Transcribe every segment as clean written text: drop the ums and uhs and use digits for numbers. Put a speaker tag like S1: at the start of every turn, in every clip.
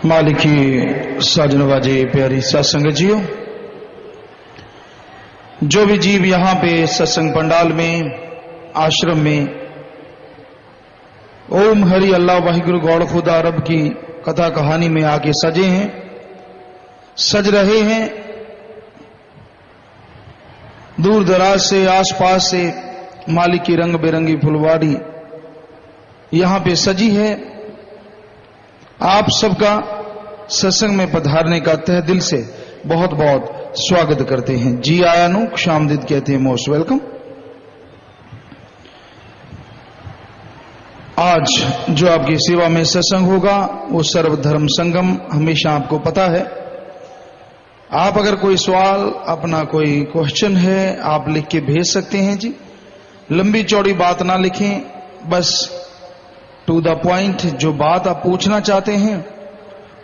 S1: मालिकी साजनवाजे प्यारी सत्संग जियो, जो भी जीव यहाँ पे सत्संग पंडाल में, आश्रम में ओम हरि अल्लाह वाहिगुरु गौड़ खुदा रब की कथा कहानी में आके सजे हैं, सज रहे हैं, दूर दराज से आसपास से मालिक की रंग बिरंगी फुलवाड़ी यहां पे सजी है। आप सबका सत्संग में पधारने का तहे दिल से बहुत बहुत स्वागत करते हैं। जी आया नु खुशामदीद कहते हैं, मोस्ट वेलकम। आज जो आपकी सेवा में सत्संग होगा वो सर्वधर्म संगम, हमेशा आपको पता है। आप अगर कोई सवाल, अपना कोई क्वेश्चन है, आप लिख के भेज सकते हैं जी। लंबी चौड़ी बात ना लिखें, बस टू द पॉइंट, जो बात आप पूछना चाहते हैं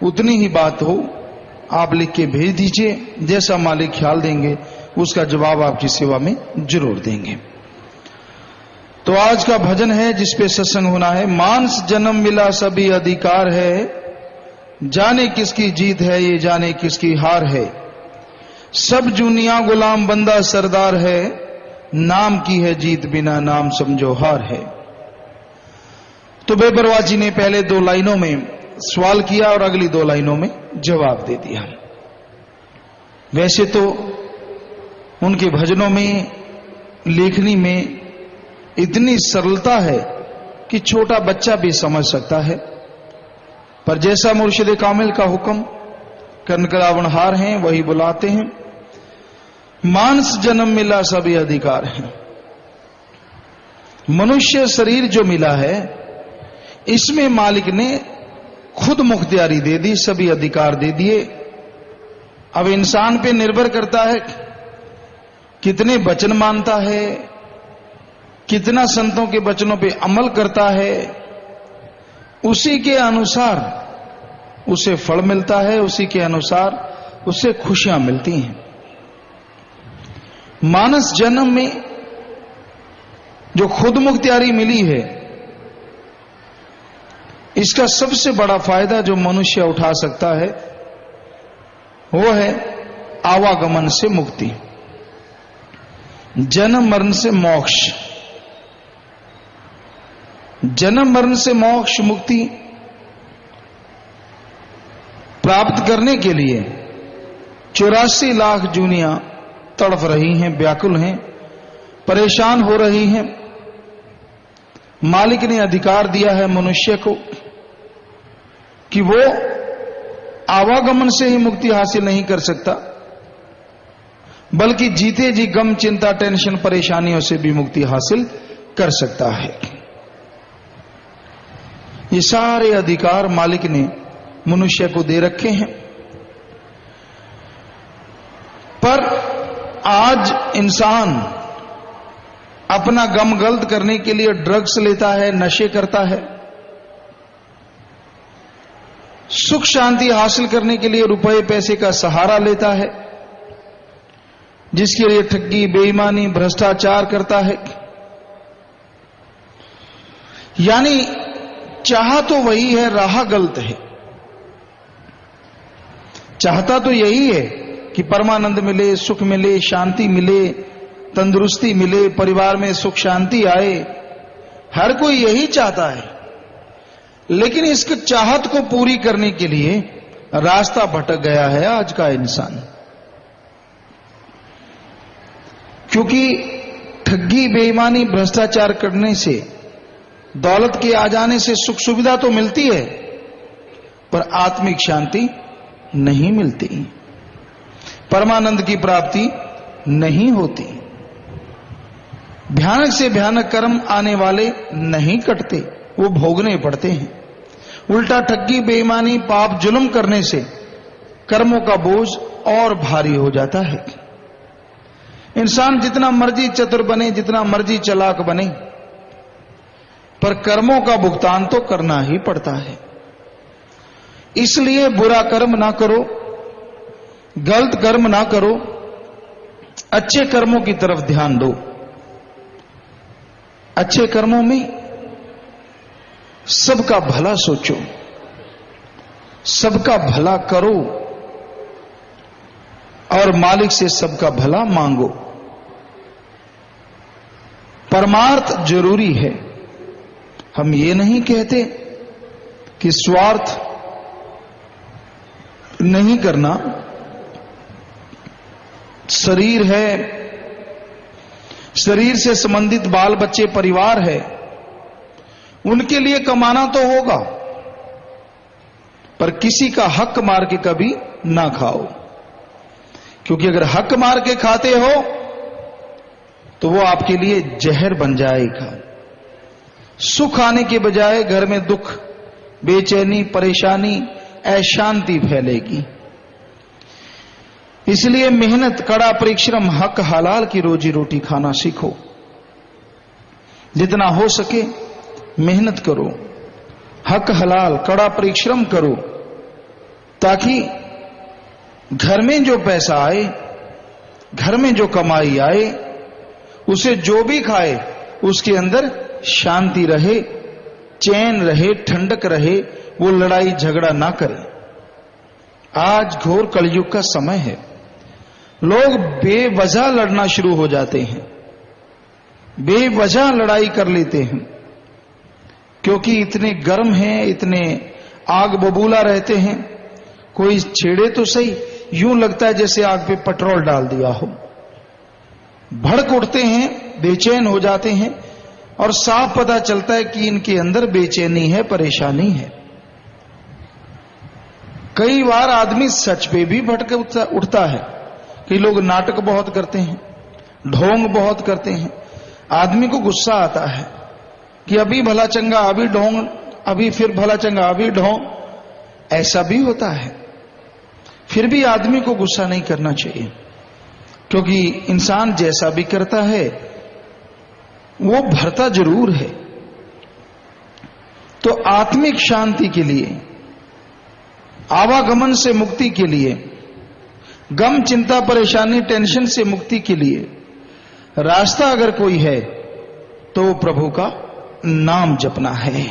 S1: उतनी ही बात हो, आप लिख के भेज दीजिए। जैसा मालिक ख्याल देंगे उसका जवाब आपकी सेवा में जरूर देंगे। तो आज का भजन है जिसपे सत्संग होना है। मानस जन्म मिला सभी अधिकार है, जाने किसकी जीत है ये जाने किसकी हार है। सब दुनिया गुलाम बंदा सरदार है, नाम की है जीत बिना नाम समझो हार है। तो बेपरवाह जी ने पहले 2 लाइनों में सवाल किया और अगली 2 लाइनों में जवाब दे दिया। वैसे तो उनके भजनों में, लेखनी में इतनी सरलता है कि छोटा बच्चा भी समझ सकता है, पर जैसा मुर्शिद कामिल का हुक्म, कनकरावनहार हैं वही बुलाते हैं। मानस जन्म मिला सभी अधिकार है। मनुष्य शरीर जो मिला है इसमें मालिक ने खुद मुख्तियारी दे दी, सभी अधिकार दे दिए। अब इंसान पे निर्भर करता है कितने वचन मानता है, कितना संतों के वचनों पे अमल करता है, उसी के अनुसार उसे फल मिलता है, उसी के अनुसार उसे खुशियां मिलती हैं। मानस जन्म में जो खुद मुख्तियारी मिली है, इसका सबसे बड़ा फायदा जो मनुष्य उठा सकता है वो है आवागमन से मुक्ति, जन्म मरण से मोक्ष। जन्म मरण से मोक्ष मुक्ति प्राप्त करने के लिए 84 लाख जूनियां तड़फ रही हैं, व्याकुल हैं, परेशान हो रही हैं। मालिक ने अधिकार दिया है मनुष्य को कि वो आवागमन से ही मुक्ति हासिल नहीं कर सकता, बल्कि जीते जी गम, चिंता, टेंशन, परेशानियों से भी मुक्ति हासिल कर सकता है। ये सारे अधिकार मालिक ने मनुष्य को दे रखे हैं। पर आज इंसान अपना गम गल्त करने के लिए ड्रग्स लेता है, नशे करता है। सुख शांति हासिल करने के लिए रुपए पैसे का सहारा लेता है, जिसके लिए ठगी, बेईमानी, भ्रष्टाचार करता है। यानी चाह तो वही है, राह गलत है। चाहता तो यही है कि परमानंद मिले, सुख मिले, शांति मिले, तंदुरुस्ती मिले, परिवार में सुख शांति आए। हर कोई यही चाहता है, लेकिन इसकी चाहत को पूरी करने के लिए रास्ता भटक गया है आज का इंसान। क्योंकि ठगी, बेईमानी, भ्रष्टाचार करने से, दौलत के आ जाने से सुख सुविधा तो मिलती है, पर आत्मिक शांति नहीं मिलती, परमानंद की प्राप्ति नहीं होती। भयानक से भयानक कर्म आने वाले नहीं कटते, वो भोगने पड़ते हैं। उल्टा ठगी, बेईमानी, पाप, जुल्म करने से कर्मों का बोझ और भारी हो जाता है। इंसान जितना मर्जी चतुर बने, जितना मर्जी चालाक बने, पर कर्मों का भुगतान तो करना ही पड़ता है। इसलिए बुरा कर्म ना करो, गलत कर्म ना करो, अच्छे कर्मों की तरफ ध्यान दो। अच्छे कर्मों में सबका भला सोचो, सबका भला करो और मालिक से सबका भला मांगो। परमार्थ जरूरी है। हम ये नहीं कहते कि स्वार्थ नहीं करना। शरीर है, शरीर से संबंधित बाल बच्चे परिवार है, उनके लिए कमाना तो होगा, पर किसी का हक मार के कभी ना खाओ, क्योंकि अगर हक मार के खाते हो तो वो आपके लिए जहर बन जाएगा। सुख आने के बजाय घर में दुख, बेचैनी, परेशानी, अशांति फैलेगी। इसलिए मेहनत, कड़ा परिश्रम, हक हलाल की रोजी रोटी खाना सीखो। जितना हो सके मेहनत करो, हक हलाल कड़ा परिश्रम करो, ताकि घर में जो पैसा आए, घर में जो कमाई आए, उसे जो भी खाए उसके अंदर शांति रहे, चैन रहे, ठंडक रहे, वो लड़ाई झगड़ा ना करे। आज घोर कलयुग का समय है। लोग बेवजह लड़ना शुरू हो जाते हैं, बेवजह लड़ाई कर लेते हैं, क्योंकि इतने गर्म हैं, इतने आग बबूला रहते हैं। कोई छेड़े तो सही, यूं लगता है जैसे आग पे पेट्रोल डाल दिया हो। भड़क उठते हैं, बेचैन हो जाते हैं, और साफ पता चलता है कि इनके अंदर बेचैनी है, परेशानी है। कई बार आदमी सच पे भी भटक उठता है। कई लोग नाटक बहुत करते हैं, ढोंग बहुत करते हैं। आदमी को गुस्सा आता है कि अभी भला चंगा, अभी ढोंग, अभी फिर भला चंगा, अभी ढोंग। ऐसा भी होता है। फिर भी आदमी को गुस्सा नहीं करना चाहिए, क्योंकि इंसान जैसा भी करता है वो भरता जरूर है। तो आत्मिक शांति के लिए, आवागमन से मुक्ति के लिए, गम, चिंता, परेशानी, टेंशन से मुक्ति के लिए रास्ता अगर कोई है तो वो प्रभु का नाम जपना है।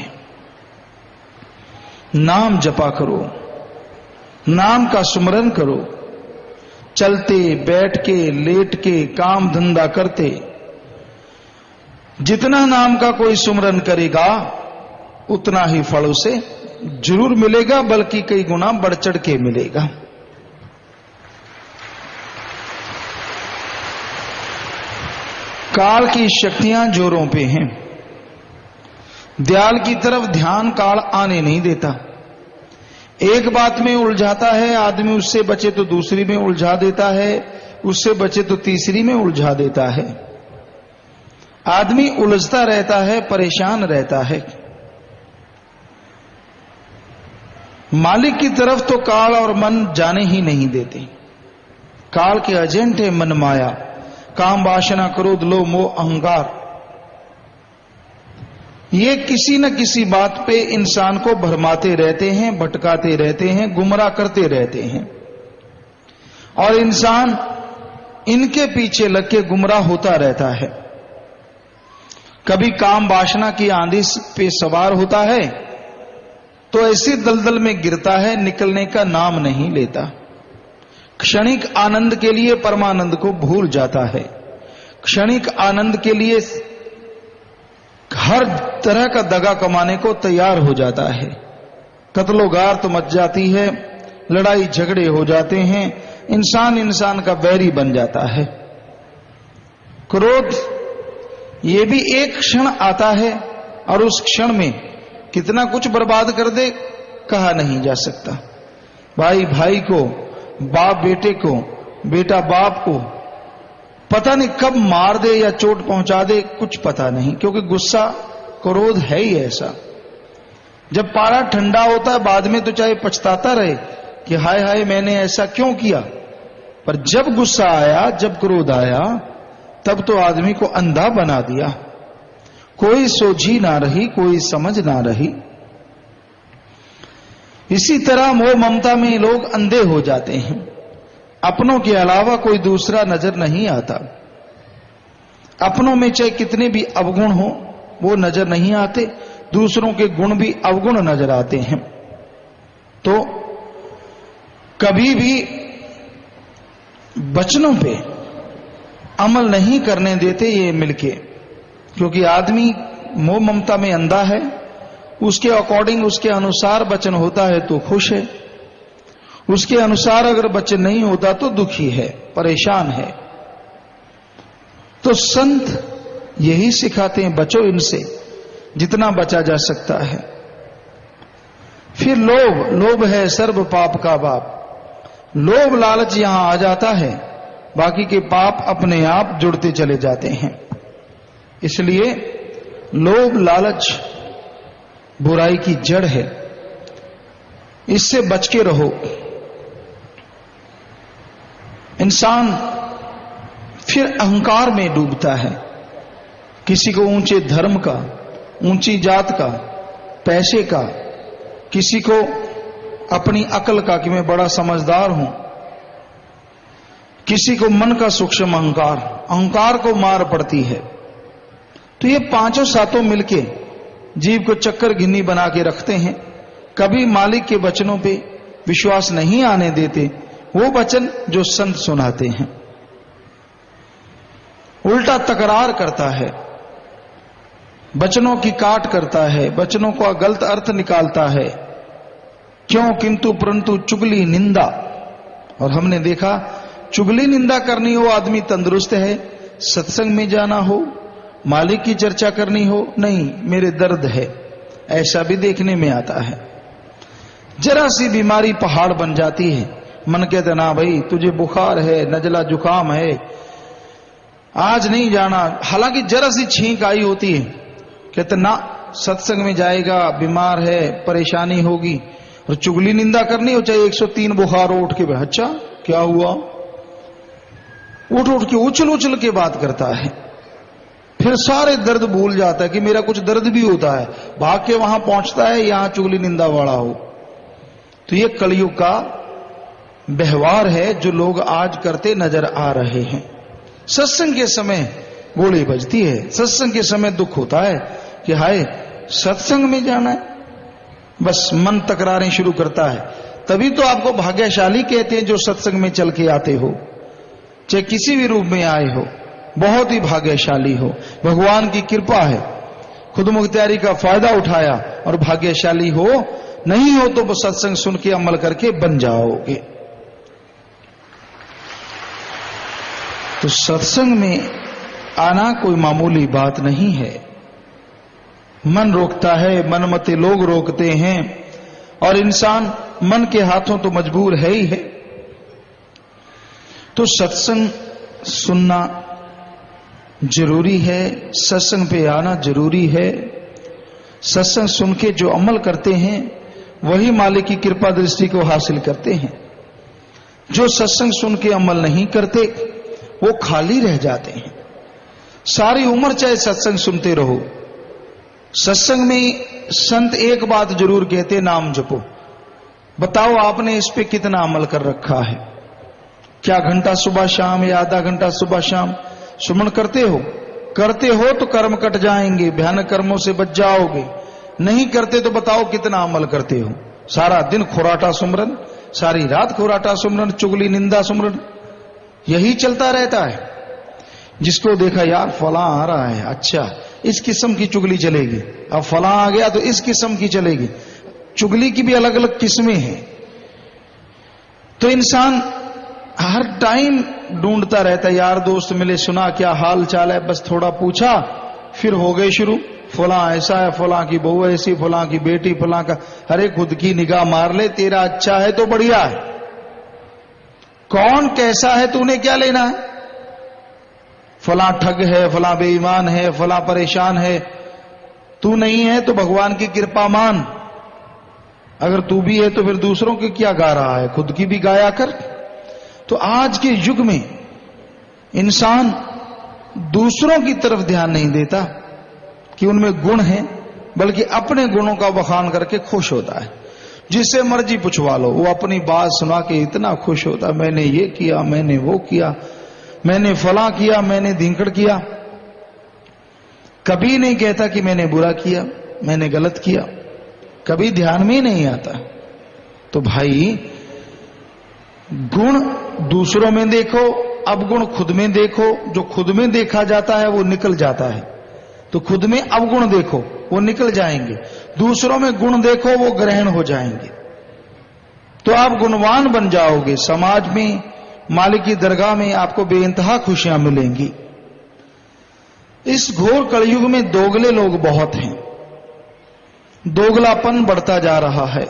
S1: नाम जपा करो, नाम का सुमरन करो। चलते, बैठ के, लेट के, काम धंधा करते, जितना नाम का कोई सुमरन करेगा उतना ही फल उसे जरूर मिलेगा, बल्कि कई गुना बढ़ चढ़ के मिलेगा। काल की शक्तियां जोरों पे हैं। दयाल की तरफ ध्यान काल आने नहीं देता। एक बात में उलझाता है आदमी, उससे बचे तो दूसरी में उलझा देता है, उससे बचे तो तीसरी में उलझा देता है। आदमी उलझता रहता है, परेशान रहता है। मालिक की तरफ तो काल और मन जाने ही नहीं देते। काल के एजेंट है मन माया, काम, वासना, क्रोध, लोभ, मोह, अहंकार। ये किसी न किसी बात पे इंसान को भरमाते रहते हैं, भटकाते रहते हैं, गुमराह करते रहते हैं, और इंसान इनके पीछे लग के गुमराह होता रहता है। कभी काम वासना की आंधी पे सवार होता है तो ऐसे दलदल में गिरता है, निकलने का नाम नहीं लेता। क्षणिक आनंद के लिए परमानंद को भूल जाता है। क्षणिक आनंद के लिए हर तरह का दगा कमाने को तैयार हो जाता है। कत्लोगार तो मच जाती है, लड़ाई झगड़े हो जाते हैं, इंसान इंसान का बैरी बन जाता है। क्रोध ये भी एक क्षण आता है और उस क्षण में कितना कुछ बर्बाद कर दे कहा नहीं जा सकता। भाई भाई को, बाप बेटे को, बेटा बाप को पता नहीं कब मार दे या चोट पहुंचा दे, कुछ पता नहीं, क्योंकि गुस्सा, क्रोध है ही ऐसा। जब पारा ठंडा होता है बाद में तो चाहे पछताता रहे कि हाय हाय मैंने ऐसा क्यों किया, पर जब गुस्सा आया, जब क्रोध आया, तब तो आदमी को अंधा बना दिया। कोई सोझी ना रही, कोई समझ ना रही। इसी तरह मोह ममता में लोग अंधे हो जाते हैं। अपनों के अलावा कोई दूसरा नजर नहीं आता। अपनों में चाहे कितने भी अवगुण हो वो नजर नहीं आते, दूसरों के गुण भी अवगुण नजर आते हैं। तो कभी भी वचनों पे अमल नहीं करने देते ये मिलके, क्योंकि आदमी मोह ममता में अंधा है, उसके अकॉर्डिंग उसके अनुसार वचन होता है तो खुश है, उसके अनुसार अगर वचन नहीं होता तो दुखी है, परेशान है। तो संत यही सिखाते हैं, बचो इनसे जितना बचा जा सकता है। फिर लोभ है सर्व पाप का बाप। लोभ लालच यहां आ जाता है, बाकी के पाप अपने आप जुड़ते चले जाते हैं। इसलिए लोभ लालच बुराई की जड़ है, इससे बच के रहो। इंसान फिर अहंकार में डूबता है, किसी को ऊंचे धर्म का, ऊंची जात का, पैसे का, किसी को अपनी अकल का कि मैं बड़ा समझदार हूं, किसी को मन का सूक्ष्म अहंकार, अहंकार को मार पड़ती है। तो ये पांचों सातों मिलके जीव को चक्कर घिन्नी बना के रखते हैं, कभी मालिक के वचनों पे विश्वास नहीं आने देते, वो वचन जो संत सुनाते हैं। उल्टा तकरार करता है, वचनों की काट करता है, वचनों का गलत अर्थ निकालता है, क्यों किंतु परंतु चुगली निंदा। और हमने देखा चुगली निंदा करनी हो आदमी तंदुरुस्त है, सत्संग में जाना हो, मालिक की चर्चा करनी हो, नहीं मेरे दर्द है, ऐसा भी देखने में आता है। जरा सी बीमारी पहाड़ बन जाती है, मन कहता ना भाई तुझे बुखार है, नजला जुकाम है, आज नहीं जाना। हालांकि जरा सी छींक आई होती है, कहते ना सत्संग में जाएगा, बीमार है, परेशानी होगी। और चुगली निंदा करनी हो, चाहे 103 बुखार उठ के, अच्छा क्या हुआ, उठ उठ के उछल उछल के बात करता है, फिर सारे दर्द भूल जाता है कि मेरा कुछ दर्द भी होता है, भाग के वहां पहुंचता है यहां चुगली निंदा वाला हो। तो ये कलयुग का व्यवहार है जो लोग आज करते नजर आ रहे हैं। सत्संग के समय गोली बजती है, सत्संग के समय दुख होता है कि हाय सत्संग में जाना है, बस मन तकरारें शुरू करता है। तभी तो आपको भाग्यशाली कहते हैं जो सत्संग में चल के आते हो, चाहे किसी भी रूप में आए हो, बहुत ही भाग्यशाली हो, भगवान की कृपा है, खुद मुख्तियारी का फायदा उठाया और भाग्यशाली हो। नहीं हो तो वो सत्संग सुन के अमल करके बन जाओगे। तो सत्संग में आना कोई मामूली बात नहीं है। मन रोकता है, मनमते लोग रोकते हैं, और इंसान मन के हाथों तो मजबूर है ही है। तो सत्संग सुनना जरूरी है, सत्संग पे आना जरूरी है। सत्संग सुन के जो अमल करते हैं वही मालिक की कृपा दृष्टि को हासिल करते हैं। जो सत्संग सुन के अमल नहीं करते वो खाली रह जाते हैं। सारी उम्र चाहे सत्संग सुनते रहो, सत्संग में संत एक बात जरूर कहते, नाम जपो। बताओ आपने इस पे कितना अमल कर रखा है? क्या घंटा सुबह शाम या आधा घंटा सुबह शाम सुमन करते हो? करते हो तो कर्म कट जाएंगे, भयानक कर्मों से बच जाओगे। नहीं करते तो बताओ कितना अमल करते हो? सारा दिन खुराटा सुमरन, सारी रात खुराटा सुमरन, चुगली निंदा सुमरन, यही चलता रहता है। जिसको देखा यार फला आ रहा है, अच्छा इस किस्म की चुगली चलेगी, अब फला आ गया तो इस किस्म की चलेगी। चुगली की भी अलग अलग किस्में हैं। तो इंसान हर टाइम ढूंढता रहता है, यार दोस्त मिले, सुना क्या हाल चाल है, बस थोड़ा पूछा, फिर हो गए शुरू, फला ऐसा है, फला की बहू ऐसी, फला की बेटी, फला का। अरे खुद की निगाह मार ले, तेरा अच्छा है तो बढ़िया है, कौन कैसा है तूने क्या लेना है? फला ठग है, फला बेईमान है, फला परेशान है, तू नहीं है तो भगवान की कृपा मान। अगर तू भी है तो फिर दूसरों की क्या गा रहा है, खुद की भी गाया कर। तो आज के युग में इंसान दूसरों की तरफ ध्यान नहीं देता कि उनमें गुण हैं, बल्कि अपने गुणों का बखान करके खुश होता है। जिससे मर्जी पूछवा लो, वो अपनी बात सुना के इतना खुश होता, मैंने ये किया, मैंने वो किया, मैंने फला किया, मैंने धिंकड़ किया। कभी नहीं कहता कि मैंने बुरा किया, मैंने गलत किया, कभी ध्यान में ही नहीं आता। तो भाई गुण दूसरों में देखो, अवगुण खुद में देखो। जो खुद में देखा जाता है वो निकल जाता है, तो खुद में अवगुण देखो, वो निकल जाएंगे। दूसरों में गुण देखो, वो ग्रहण हो जाएंगे, तो आप गुणवान बन जाओगे। समाज में, मालिक की दरगाह में आपको बेइंतहा खुशियां मिलेंगी। इस घोर कलयुग में दोगले लोग बहुत हैं, दोगलापन बढ़ता जा रहा है।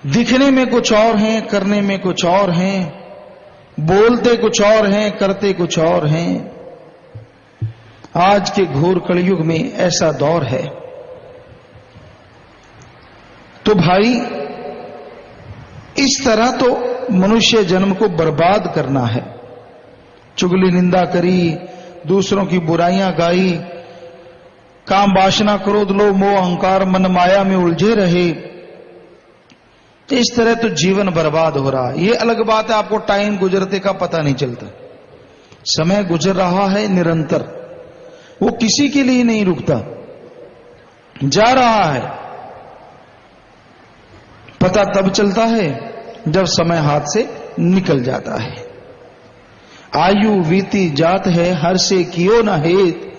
S1: दिखने में कुछ और हैं, करने में कुछ और हैं, बोलते कुछ और हैं, करते कुछ और हैं। आज के घोर कलयुग में ऐसा दौर है। तो भाई इस तरह तो मनुष्य जन्म को बर्बाद करना है। चुगली निंदा करी, दूसरों की बुराइयां गाई, काम वासना क्रोध लोभ मोह अहंकार मन माया में उलझे रहे, इस तरह तो जीवन बर्बाद हो रहा है। ये अलग बात है, आपको टाइम गुजरते का पता नहीं चलता। समय गुजर रहा है निरंतर, वो किसी के लिए नहीं रुकता, जा रहा है। पता तब चलता है जब समय हाथ से निकल जाता है। आयु बीती जात है, हर से कियो न हेत,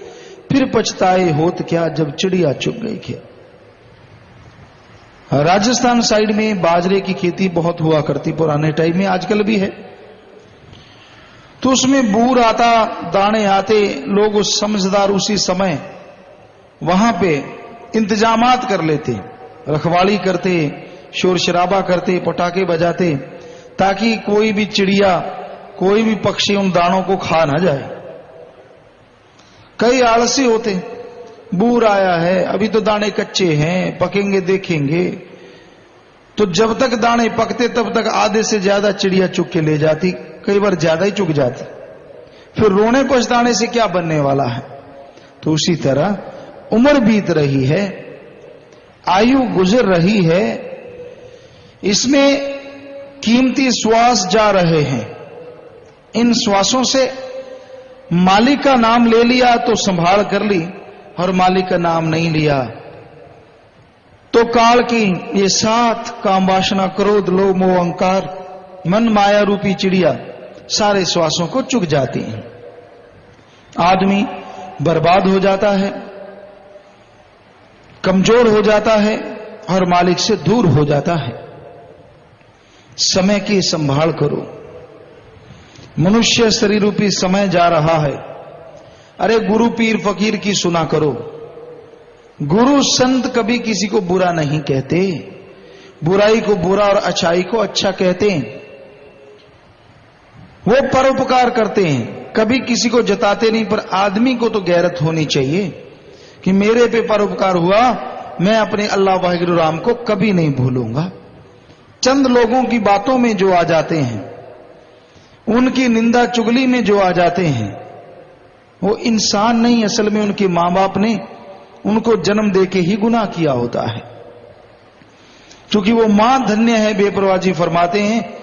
S1: फिर पछताए होत क्या, जब चिड़िया चुग गई खेत। राजस्थान साइड में बाजरे की खेती बहुत हुआ करती पुराने टाइम में, आजकल भी है। तो उसमें बूर आता, दाने आते, लोग उस समझदार उसी समय वहां पे इंतजामात कर लेते, रखवाली करते, शोर शराबा करते, पटाखे बजाते, ताकि कोई भी चिड़िया, कोई भी पक्षी उन दानों को खा ना जाए। कई आलसी होते, बूर आया है, अभी तो दाने कच्चे हैं, पकेंगे देखेंगे। तो जब तक दाने पकते तब तक आधे से ज्यादा चिड़िया चुग के ले जाती, कई बार ज्यादा ही चुग जाती। फिर रोने को इस दाने से क्या बनने वाला है। तो उसी तरह उम्र बीत रही है, आयु गुजर रही है, इसमें कीमती श्वास जा रहे हैं। इन श्वासों से मालिक का नाम ले लिया तो संभाल कर ली, और मालिक का नाम नहीं लिया तो काल की ये 7 काम वासना क्रोध लोभ मोह अहंकार मन माया रूपी चिड़िया सारे श्वासों को चुग जाती हैं। आदमी बर्बाद हो जाता है, कमजोर हो जाता है और मालिक से दूर हो जाता है। समय की संभाल करो। मनुष्य शरीर रूपी समय जा रहा है। अरे गुरु पीर फकीर की सुना करो। गुरु संत कभी किसी को बुरा नहीं कहते, बुराई को बुरा और अच्छाई को अच्छा कहते हैं। वो परोपकार करते हैं, कभी किसी को जताते नहीं। पर आदमी को तो गैरत होनी चाहिए कि मेरे पे परोपकार हुआ, मैं अपने अल्लाह वाहिगुरु राम को कभी नहीं भूलूंगा। चंद लोगों की बातों में जो आ जाते हैं, उनकी निंदा चुगली में जो आ जाते हैं, वो इंसान नहीं, असल में उनके मां बाप ने उनको जन्म देके ही गुनाह किया होता है। क्योंकि वो मां धन्य है, बेपरवाह जी फरमाते हैं,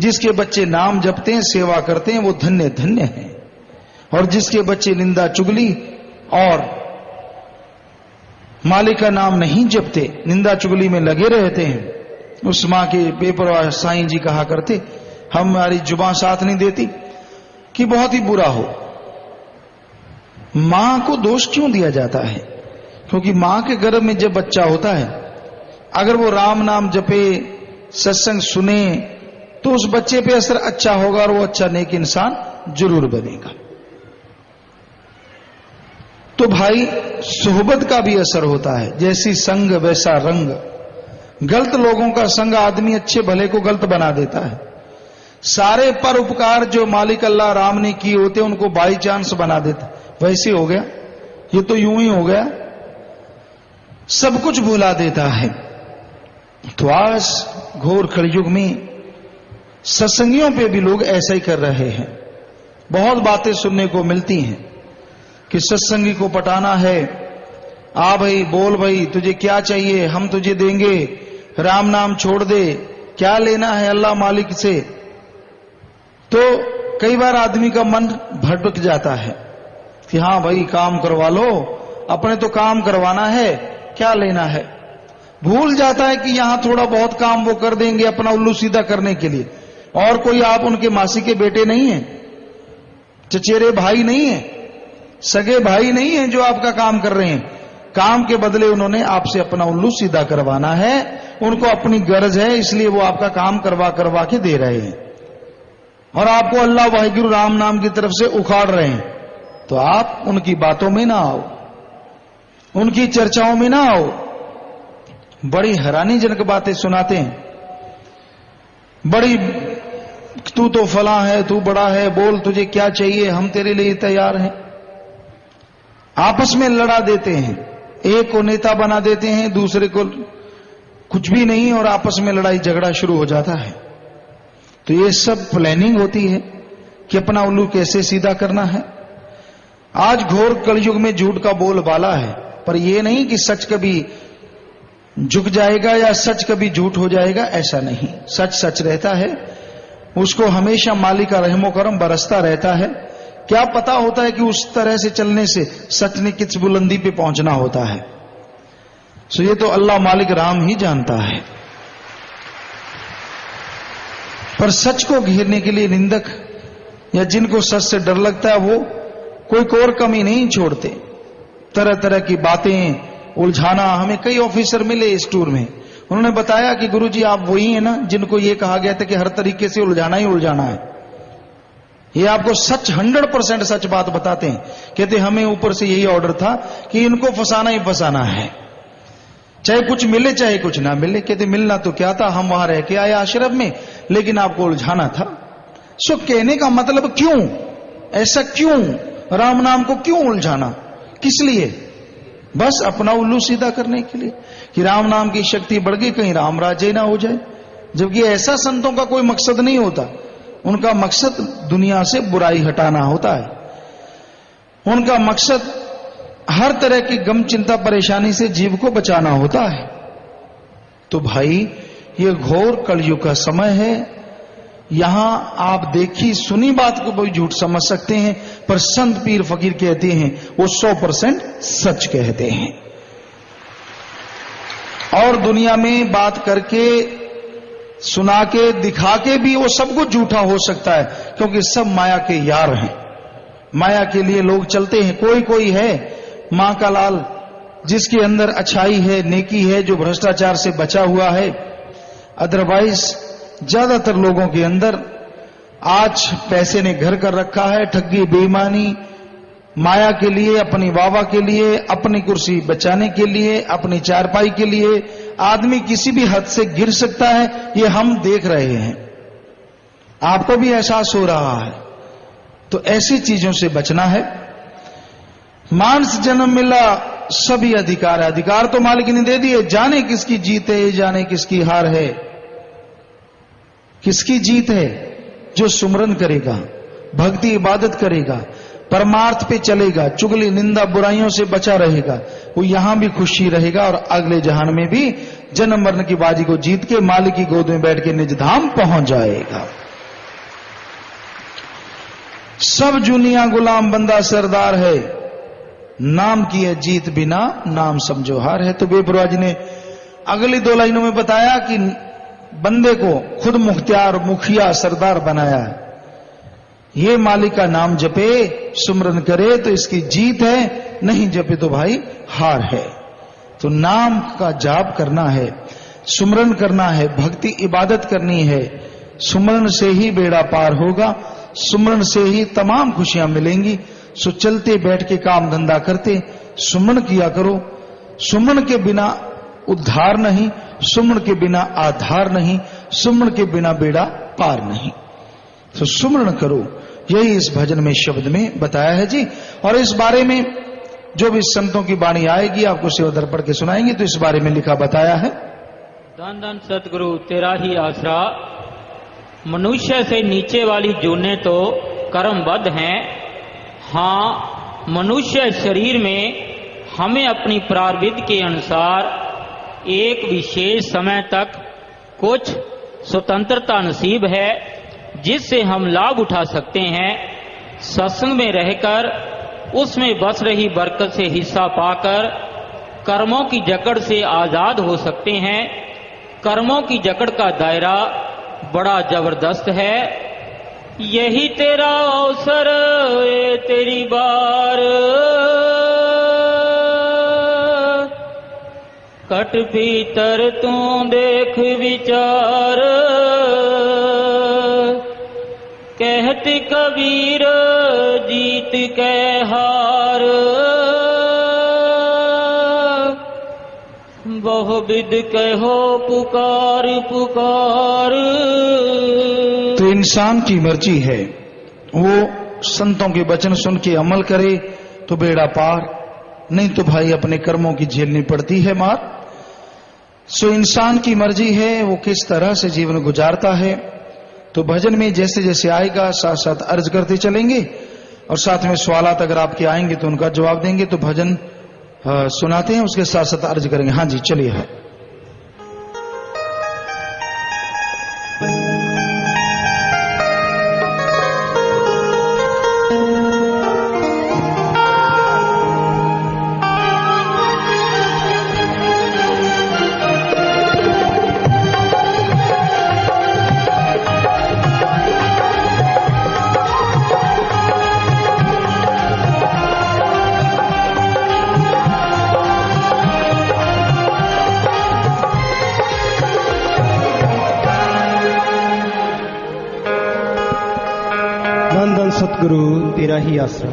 S1: जिसके बच्चे नाम जपते हैं, सेवा करते हैं, वो धन्य धन्य है। और जिसके बच्चे निंदा चुगली और मालिक का नाम नहीं जपते, निंदा चुगली में लगे रहते हैं, उस मां के बेपरवाह साईं जी कहा करते, हमारी जुबान साथ नहीं देती कि बहुत ही बुरा हो। मां को दोष क्यों दिया जाता है? क्योंकि मां के गर्भ में जब बच्चा होता है, अगर वो राम नाम जपे, सत्संग सुने, तो उस बच्चे पे असर अच्छा होगा और वो अच्छा नेक इंसान जरूर बनेगा। तो भाई सोहबत का भी असर होता है, जैसी संग वैसा रंग। गलत लोगों का संग आदमी अच्छे भले को गलत बना देता है। सारे परोपकार जो मालिक अल्लाह राम ने किए होते उनको बाई चांस बना देता, वैसे हो गया, ये तो यूं ही हो गया, सब कुछ भुला देता है। तो आज घोर कलयुग में सत्संगियों पे भी लोग ऐसा ही कर रहे हैं। बहुत बातें सुनने को मिलती हैं कि सत्संगी को पटाना है, आ भाई बोल भाई तुझे क्या चाहिए, हम तुझे देंगे, राम नाम छोड़ दे, क्या लेना है अल्लाह मालिक से। तो कई बार आदमी का मन भटक जाता है कि हाँ भाई काम करवा लो, अपने तो काम करवाना है, क्या लेना है। भूल जाता है कि यहां थोड़ा बहुत काम वो कर देंगे अपना उल्लू सीधा करने के लिए। और कोई आप उनके मासी के बेटे नहीं है, चचेरे भाई नहीं है, सगे भाई नहीं है जो आपका काम कर रहे हैं। काम के बदले उन्होंने आपसे अपना उल्लू सीधा करवाना है, उनको अपनी गरज है, इसलिए वो आपका काम करवा करवा के दे रहे हैं और आपको अल्लाह वाहिगुरु राम नाम की तरफ से उखाड़ रहे हैं। तो आप उनकी बातों में ना आओ, उनकी चर्चाओं में ना आओ। बड़ी हैरानीजनक बातें सुनाते हैं, बड़ी तू तो फला है, तू बड़ा है, बोल तुझे क्या चाहिए, हम तेरे लिए तैयार हैं। आपस में लड़ा देते हैं, एक को नेता बना देते हैं, दूसरे को कुछ भी नहीं, और आपस में लड़ाई झगड़ा शुरू हो जाता है। तो ये सब प्लानिंग होती है कि अपना उल्लू कैसे सीधा करना है। आज घोर कलयुग में झूठ का बोलबाला है, पर यह नहीं कि सच कभी झुक जाएगा या सच कभी झूठ हो जाएगा, ऐसा नहीं। सच सच रहता है, उसको हमेशा मालिक का रहमो करम बरसता रहता है। क्या पता होता है कि उस तरह से चलने से सच ने किस बुलंदी पे पहुंचना होता है। सो ये तो अल्लाह मालिक राम ही जानता है। पर सच को घेरने के लिए निंदक या जिनको सच से डर लगता है वो कोई और कमी नहीं छोड़ते, तरह तरह की बातें उलझाना। हमें कई ऑफिसर मिले इस टूर में, उन्होंने बताया कि गुरुजी आप वही हैं ना जिनको ये कहा गया था कि हर तरीके से उलझाना ही उलझाना है। ये आपको सच 100% सच बात बताते हैं। कहते हमें ऊपर से यही ऑर्डर था कि इनको फंसाना ही फंसाना है, चाहे कुछ मिले चाहे कुछ ना मिले। कहते मिलना तो क्या था, हम वहां रह के आए आश्रम में, लेकिन आपको उलझाना था। सो कहने का मतलब क्यों, ऐसा क्यों, राम नाम को क्यों उलझाना, किस लिए? बस अपना उल्लू सीधा करने के लिए कि राम नाम की शक्ति बढ़ गई, कहीं राम राज्य ना हो जाए। जबकि ऐसा संतों का कोई मकसद नहीं होता, उनका मकसद दुनिया से बुराई हटाना होता है। उनका मकसद हर तरह की गम चिंता परेशानी से जीव को बचाना होता है। तो भाई ये घोर कलयुग का समय है, यहां आप देखी सुनी बात को भी झूठ समझ सकते हैं, पर संत पीर फकीर कहते हैं वो 100% सच कहते हैं। और दुनिया में बात करके सुना के दिखा के भी वो सब कुछ झूठा हो सकता है, क्योंकि सब माया के यार हैं। माया के लिए लोग चलते हैं। कोई कोई है मां का लाल जिसके अंदर अच्छाई है, नेकी है, जो भ्रष्टाचार से बचा हुआ है। अदरवाइज ज्यादातर लोगों के अंदर आज पैसे ने घर कर रखा है, ठगी बेईमानी, माया के लिए, अपनी वावा के लिए, अपनी कुर्सी बचाने के लिए, अपनी चारपाई के लिए आदमी किसी भी हद से गिर सकता है। ये हम देख रहे हैं, आपको भी एहसास हो रहा है। तो ऐसी चीजों से बचना है। मानस जन्म मिला सभी अधिकार है, अधिकार तो मालिक ने दे दिए, जाने किसकी जीत है, जाने किसकी हार है। किसकी जीत है? जो सुमरन करेगा, भक्ति इबादत करेगा, परमार्थ पे चलेगा, चुगली निंदा बुराइयों से बचा रहेगा, वो यहां भी खुशी रहेगा और अगले जहान में भी जन्म मरण की बाजी को जीत के मालिक की गोद में बैठ के निज धाम पहुंच जाएगा। सब जुनिया गुलाम बंदा सरदार है, नाम की है जीत बिना नाम समझो हार है। तो बेपरवाह जी ने अगली 2 लाइनों में बताया कि बंदे को खुद मुख्तियार मुखिया सरदार बनाया है। ये मालिक का नाम जपे, सुमरन करे तो इसकी जीत है, नहीं जपे तो भाई हार है। तो नाम का जाप करना है, सुमरन करना है, भक्ति इबादत करनी है। सुमरन से ही बेड़ा पार होगा, सुमरन से ही तमाम खुशियां मिलेंगी। सो चलते बैठ के काम धंधा करते सुमन किया करो। सुमन के बिना उद्धार नहीं, सुमन के बिना आधार नहीं, सुमन के बिना बेड़ा पार नहीं। तो सुमरण करो, यही इस भजन में शब्द में बताया है जी। और इस बारे में जो भी संतों की वाणी आएगी आपको सेवाधर पढ़ के सुनाएंगे। तो इस बारे में लिखा बताया है,
S2: धन धन सतगुरु तेरा ही आसरा, मनुष्य से नीचे वाली जूने तो कर्मबद्ध हैं। हाँ, मनुष्य शरीर में हमें अपनी प्रारब्ध के अनुसार एक विशेष समय तक कुछ स्वतंत्रता नसीब है, जिससे हम लाभ उठा सकते हैं। सत्संग में रहकर उसमें बस रही बरकत से हिस्सा पाकर कर्मों की जकड़ से आजाद हो सकते हैं। कर्मों की जकड़ का दायरा बड़ा जबरदस्त है। यही तेरा अवसर ये तेरी बार, कट भीतर तू देख विचार। कहते कबीर जीत के हार, बहुविध कहो पुकार पुकार।
S1: तो इंसान की मर्जी है, वो संतों के वचन सुन के अमल करे तो बेड़ा पार, नहीं तो भाई अपने कर्मों की झेलनी पड़ती है मार। सो इंसान की मर्जी है वो किस तरह से जीवन गुजारता है। तो भजन में जैसे जैसे आएगा साथ साथ अर्ज करते चलेंगे और साथ में सवालात अगर आपके आएंगे तो उनका जवाब देंगे। तो भजन सुनाते हैं, उसके साथ साथ अर्ज करेंगे। हाँ जी चलिए। है
S3: सतगुरु तेरा ही आसरा।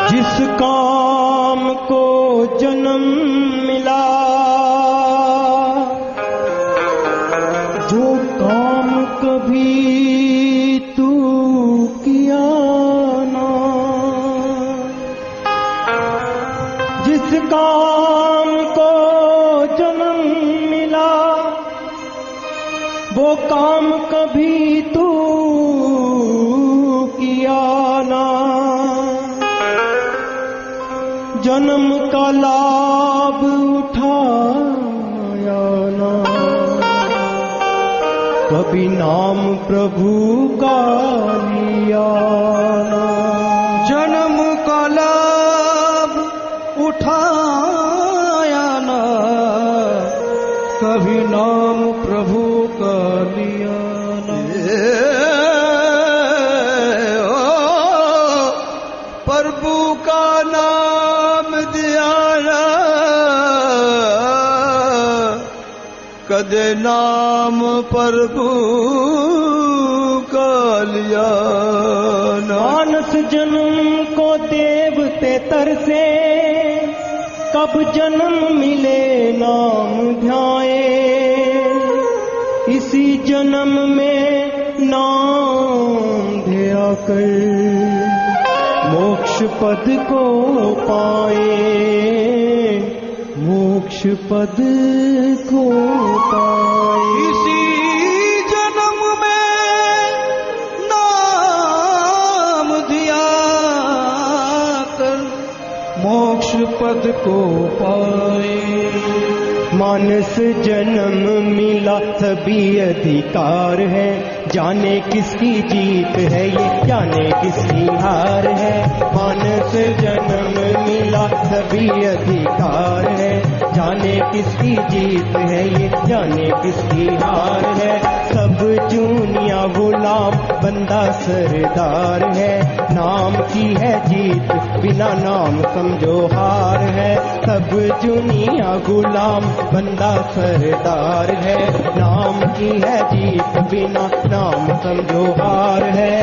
S3: जिस काम को जन्म मिला, जो काम कभी तू किया ना, जिस काम को जन्म मिला, वो काम कभी तू किया ना। जन्म का लाभ उठाया ना, कभी नाम प्रभु का लिया ना। जन्म का लाभ उठाया ना, कभी नाम प्रभु का लिया ना। प्रभु का नाम दिया ना, कदे नाम प्रभु का लिया ना। मानस जन्म को देवते तरसे, कब जन्म मिले नाम ध्याए। इसी जन्म में नाम ध्या कर मोक्ष पद को पाए, मोक्ष पद को पाए। इसी जन्म में नाम दिया कर मोक्ष पद को पाए। मानस जन्म मिला सभी अधिकार है, जाने किसकी जीत है ये जाने किसकी हार है। मानस जन्म मिला सभी अधिकार है, जाने किसकी जीत है ये जाने किसकी हार है। सब जूनिया गुलाम बंदा सरदार है, नाम की है जीत बिना नाम समझो हार है। सब जूनिया गुलाम बंदा सरदार है, नाम की है जीत बिना नाम समझो हार है।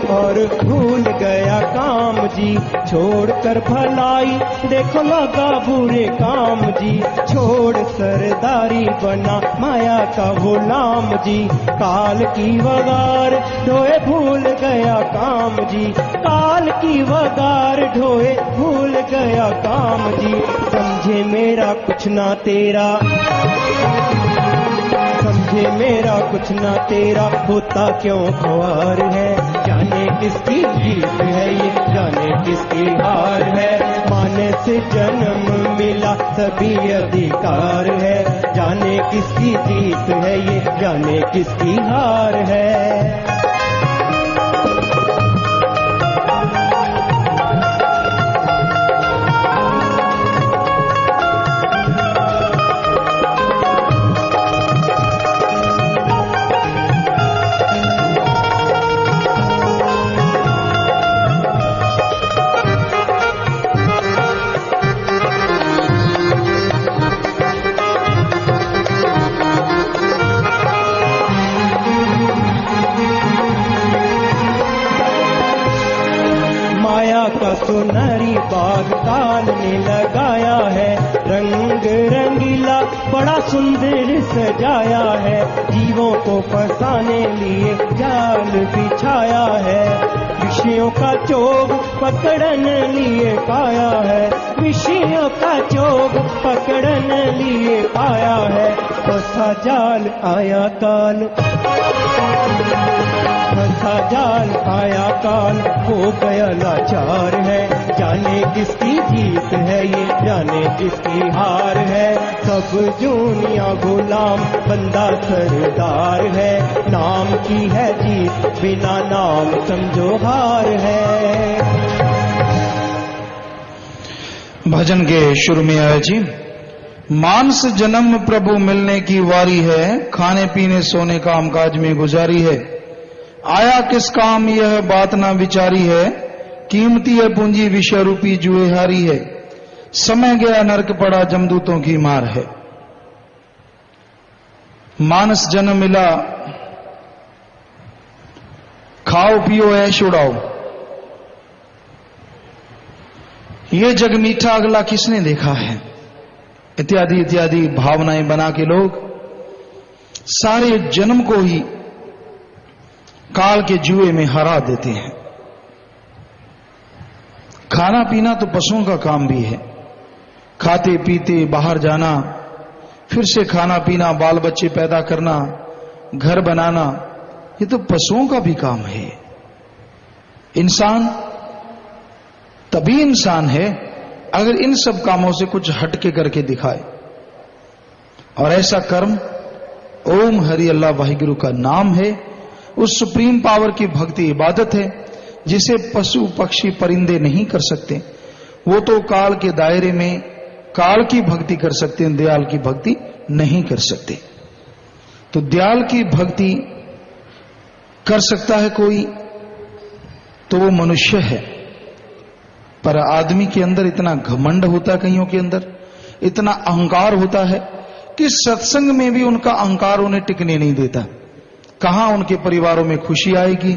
S3: और भूल गया काम जी, छोड़कर भलाई देखो लगा बुरे काम जी, छोड़ सरदारी बना माया का गुलाम जी, काल की वगार ढोए भूल गया काम जी, काल की वगार ढोए भूल गया काम जी, समझे मेरा कुछ ना तेरा, समझे मेरा कुछ ना तेरा, होता क्यों ख्वार है, जाने किसकी जीत है ये, जाने किसकी हार है, माने से जन्म मिला सभी अधिकार है, जाने किसकी जीत है ये, जाने किसकी हार है। सुनहरी बाग काल ने लगाया है, रंग रंगीला बड़ा सुंदर सजाया है, जीवों को फंसाने लिए जाल बिछाया है, विषयों का चोग पकड़ने लिए पाया है, विषयों का चोग पकड़ने लिए पाया है, फंसा जाल आया काल, फंसा जाल आया काल, हो गया लाचार है, जाने किसकी जीत है ये, जाने किसकी हार है, सब दुनिया गुलाम बंदा सरदार है, नाम की है जीत बिना नाम समझो हार है।
S1: भजन के शुरू में आया जी, मानस जन्म प्रभु मिलने की वारी है, खाने पीने सोने कामकाज में गुजारी है, आया किस काम यह बात ना विचारी है, कीमती है पूंजी विषय रूपी जुए हारी है, समय गया नरक पड़ा जमदूतों की मार है। मानस जन्म मिला, खाओ पियो ऐश उड़ाओ, ये जग मीठा अगला किसने देखा है, इत्यादि इत्यादि भावनाएं बना के लोग सारे जन्म को ही काल के जुए में हरा देते हैं। खाना पीना तो पशुओं का काम भी है, खाते पीते बाहर जाना, फिर से खाना पीना, बाल बच्चे पैदा करना, घर बनाना, ये तो पशुओं का भी काम है। इंसान तभी इंसान है अगर इन सब कामों से कुछ हटके करके दिखाए, और ऐसा कर्म ओम हरि अल्लाह वाहिगुरु का नाम है, उस सुप्रीम पावर की भक्ति इबादत है जिसे पशु पक्षी परिंदे नहीं कर सकते। वो तो काल के दायरे में काल की भक्ति कर सकते हैं, दयाल की भक्ति नहीं कर सकते। तो दयाल की भक्ति कर सकता है कोई तो वो मनुष्य है, पर आदमी के अंदर इतना घमंड होता है, कईयों के अंदर इतना अहंकार होता है कि सत्संग में भी उनका अहंकार उन्हें टिकने नहीं देता। कहां उनके परिवारों में खुशी आएगी,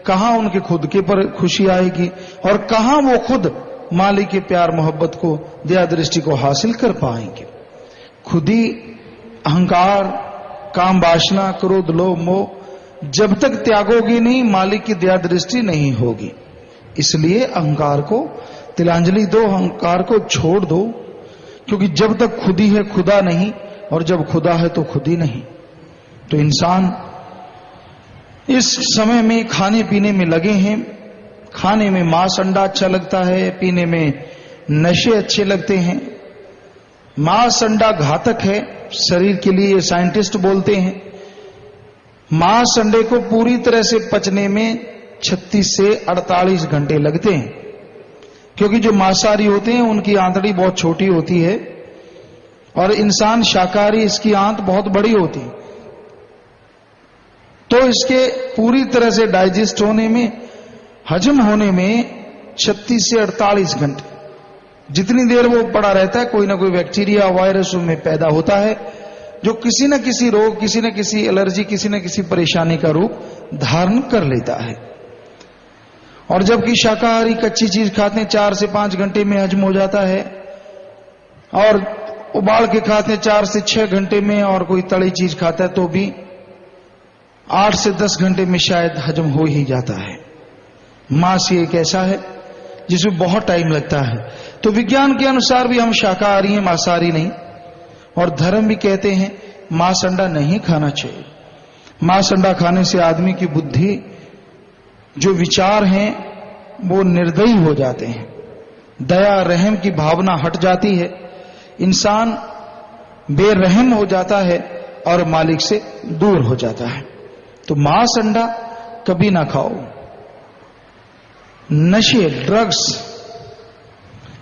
S1: कहां उनके खुद के पर खुशी आएगी, और कहां वो खुद मालिक के प्यार मोहब्बत को, दया दृष्टि को हासिल कर पाएंगे। खुद ही अहंकार, काम वासना, क्रोध, लोभ, मोह जब तक त्यागोगी नहीं, मालिक की दया दृष्टि नहीं होगी। इसलिए अहंकार को तिलांजलि दो, अहंकार को छोड़ दो, क्योंकि जब तक खुद ही है खुदा नहीं, और जब खुदा है तो खुद ही नहीं। तो इंसान इस समय में खाने पीने में लगे हैं। खाने में मांस अंडा अच्छा लगता है, पीने में नशे अच्छे लगते हैं। मांस अंडा घातक है शरीर के लिए, साइंटिस्ट बोलते हैं। मांस अंडे को पूरी तरह से पचने में 36 से 48 घंटे लगते हैं, क्योंकि जो मांसाहारी होते हैं उनकी आंतड़ी बहुत छोटी होती है, और इंसान शाकाहारी इसकी आंत बहुत बड़ी होती है। तो इसके पूरी तरह से डाइजेस्ट होने में, हजम होने में 36 से 48 घंटे, जितनी देर वो पड़ा रहता है कोई ना कोई बैक्टीरिया, वायरस उसमें पैदा होता है, जो किसी न किसी रोग, किसी न किसी एलर्जी, किसी न किसी परेशानी का रूप धारण कर लेता है। और जबकि शाकाहारी कच्ची चीज खाते हैं 4 से 5 घंटे में हजम हो जाता है, और उबाल के खाते हैं 4 से 6 घंटे में, और कोई तली चीज खाता है तो भी 8 से 10 घंटे में शायद हजम हो ही जाता है। मांस एक ऐसा है जिसमें बहुत टाइम लगता है। तो विज्ञान के अनुसार भी हम शाकाहारी हैं, मांसाहारी नहीं। और धर्म भी कहते हैं मांस अंडा नहीं खाना चाहिए। मांस अंडा खाने से आदमी की बुद्धि, जो विचार हैं वो निर्दयी हो जाते हैं, दया रहम की भावना हट जाती है, इंसान बेरहम हो जाता है और मालिक से दूर हो जाता है। तो मांस अंडा कभी ना खाओ। नशे, ड्रग्स,